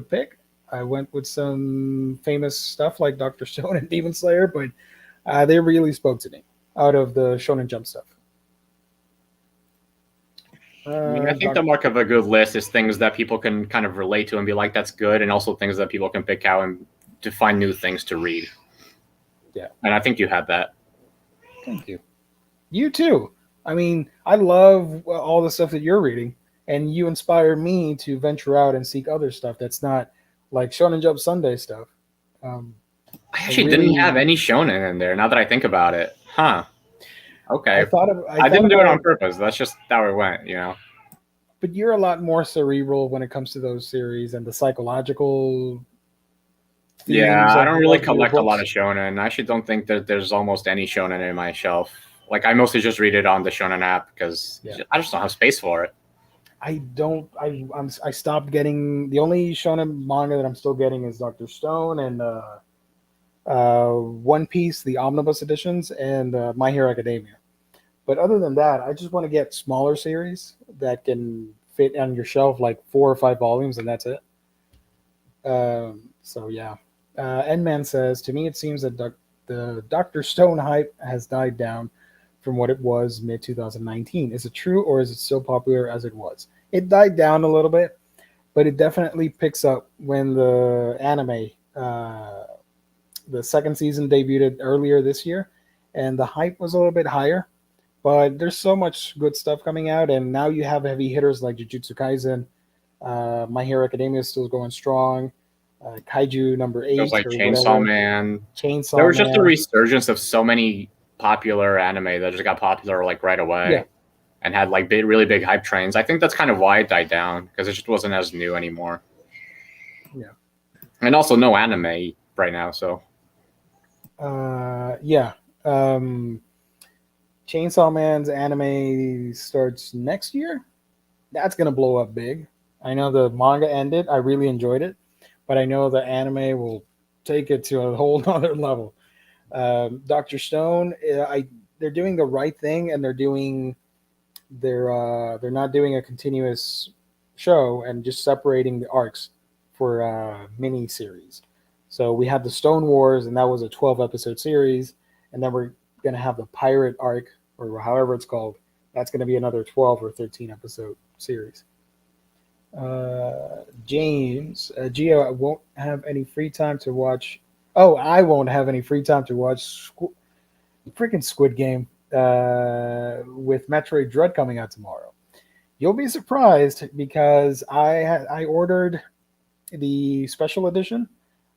pick. I went with some famous stuff like Dr. Stone and Demon Slayer, but they really spoke to me out of the Shonen Jump stuff. I think the mark of a good list is things that people can kind of relate to and be like, that's good, and also things that people can pick out and to find new things to read. Yeah. And I think you had that. Thank you. You too. I mean, I love all the stuff that you're reading, and you inspire me to venture out and seek other stuff that's not like Shonen Jump Sunday stuff. Um, I I actually didn't have really, any shonen in there. Now that I think about it, huh? Okay, I I thought didn't do it on about, purpose. That's just how it went, you know. but you're a lot more cerebral when it comes to those series and the psychological Yeah, themes I don't really of your collect a lot of books. shonen. I actually don't think that there's almost any shonen in my shelf. Like I mostly just read it on the shonen app because Yeah. I just don't have space for it. I don't. I stopped getting the only shonen manga that I'm still getting is Doctor Stone and One Piece, the omnibus editions, and My Hero Academia. But other than that, I just want to get smaller series that can fit on your shelf, like 4 or 5 volumes, and that's it. So yeah. Endman says, to me, it seems that the Doctor Stone hype has died down from what it was mid 2019. Is it true, or is it still popular as it was? It died down a little bit, but it definitely picks up when the anime, the second season debuted earlier this year, and the hype was a little bit higher. But there's so much good stuff coming out, and now you have heavy hitters like Jujutsu Kaisen. My Hero Academia is still going strong. Kaiju number It was eight like or Chainsaw whatever. Man. There Chainsaw was just a Man. resurgence of so many popular anime that just got popular like right Yeah, away and had like really big hype trains. I think that's kind of why it died down because it just wasn't as new anymore. yeah, And also no anime right now, so yeah. Chainsaw Man's anime starts next year. That's gonna blow up big. I know the manga ended. I really enjoyed it, but I know the anime will take it to a whole nother level. Doctor Stone, they're doing the right thing, and they're not doing a continuous show and just separating the arcs for mini series. So we had the Stone Wars, and that was a 12 episode series, and then we're gonna have the Pirate arc, or however it's called. That's gonna be another 12 or 13 episode series. James, Gio, I won't have any free time to watch. Oh, I won't have any free time to watch freaking Squid Game with Metroid Dread coming out tomorrow. You'll be surprised because I ordered the special edition.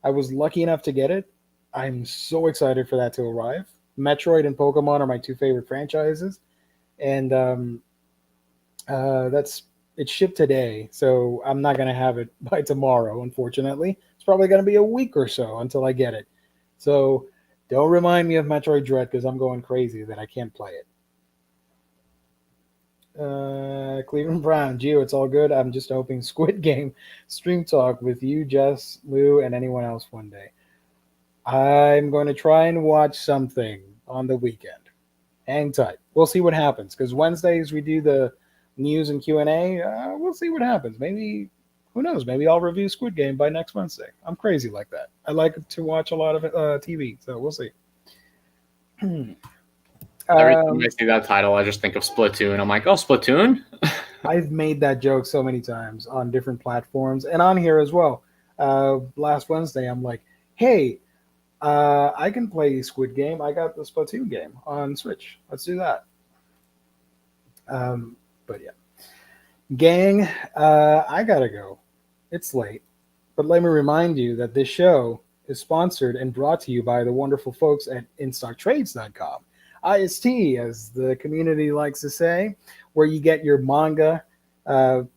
I was lucky enough to get it. I'm so excited for that to arrive. Metroid and Pokemon are my two favorite franchises, and that's it shipped today, so I'm not gonna have it by tomorrow. Unfortunately, it's probably gonna be a week or so until I get it. So don't remind me of Metroid Dread because I'm going crazy that I can't play it. Cleveland Brown, Gio, it's all good. I'm just hoping Squid Game stream talk with you, Jess, Lou, and anyone else one day. I'm going to try and watch something on the weekend. Hang tight. We'll see what happens because Wednesdays we do the news and Q&A. We'll see what happens. Maybe, who knows? Maybe I'll review Squid Game by next Wednesday. I'm crazy like that. I like to watch a lot of TV, so we'll see. every time I see that title, I just think of Splatoon. I'm like, oh, Splatoon? I've made that joke so many times on different platforms and on here as well. Last Wednesday, I'm like, hey, I can play Squid Game. I got the Splatoon game on Switch. Let's do that. But yeah. Gang, I gotta go. It's late. But let me remind you that this show is sponsored and brought to you by the wonderful folks at InStockTrades.com. IST, as the community likes to say, where you get your manga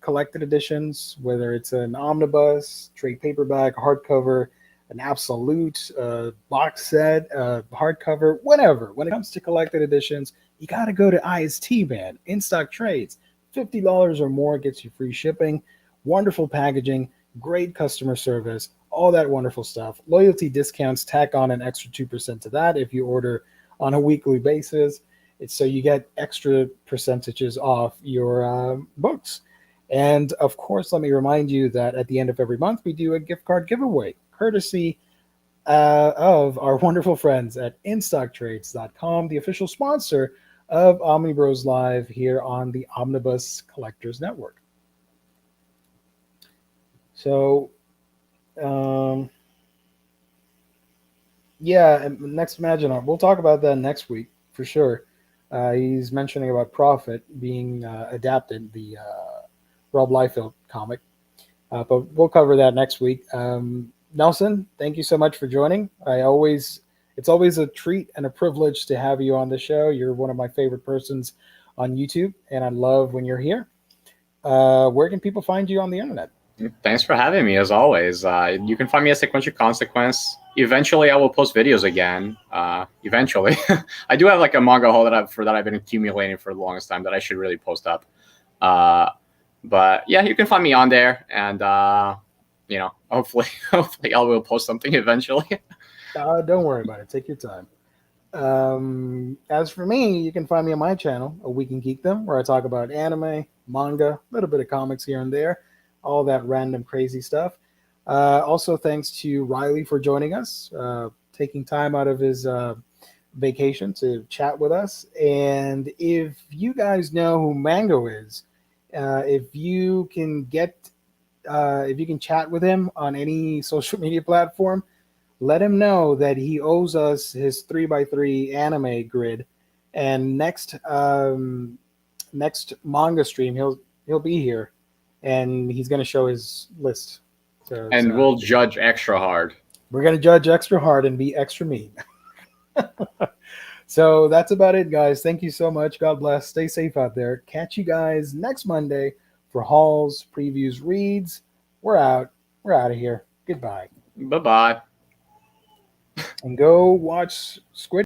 collected editions, whether it's an omnibus, trade paperback, hardcover, an absolute box set, hardcover, whatever. When it comes to collected editions, you got to go to IST, man. In Stock Trades. $50 or more gets you free shipping, wonderful packaging, great customer service, all that wonderful stuff. Loyalty discounts tack on an extra 2% to that if you order on a weekly basis. It's so you get extra percentages off your books. And of course, let me remind you that at the end of every month, we do a gift card giveaway, courtesy of our wonderful friends at InStockTrades.com, the official sponsor of Omnibros Live here on the Omnibus Collectors Network. So, yeah, next Imagine Art. We'll talk about that next week for sure. He's mentioning about Prophet being adapted, the Rob Liefeld comic. But we'll cover that next week. Nelson, thank you so much for joining. It's always a treat and a privilege to have you on the show. You're one of my favorite persons on YouTube, and I love when you're here. Where can people find you on the internet? Thanks for having me, as always. You can find me at Sequential Consequence. Eventually, I will post videos again. Eventually. I do have like a manga haul that I've been accumulating for the longest time that I should really post up. But yeah, you can find me on there, and hopefully I will post something eventually. Don't worry about it. Take your time. As for me, you can find me on my channel, A Week in Geekdom, where I talk about anime, manga, a little bit of comics here and there, all that random crazy stuff. Also, thanks to Riley for joining us, taking time out of his vacation to chat with us. And if you guys know who Mango is, if you can chat with him on any social media platform, let him know that he owes us his 3x3 anime grid. And next manga stream, he'll be here, and he's going to show his list. And we'll judge extra hard. We're going to judge extra hard and be extra mean. So that's about it, guys. Thank you so much. God bless. Stay safe out there. Catch you guys next Monday for hauls, previews, reads. We're out. We're out of here. Goodbye. Bye-bye. And go watch Squid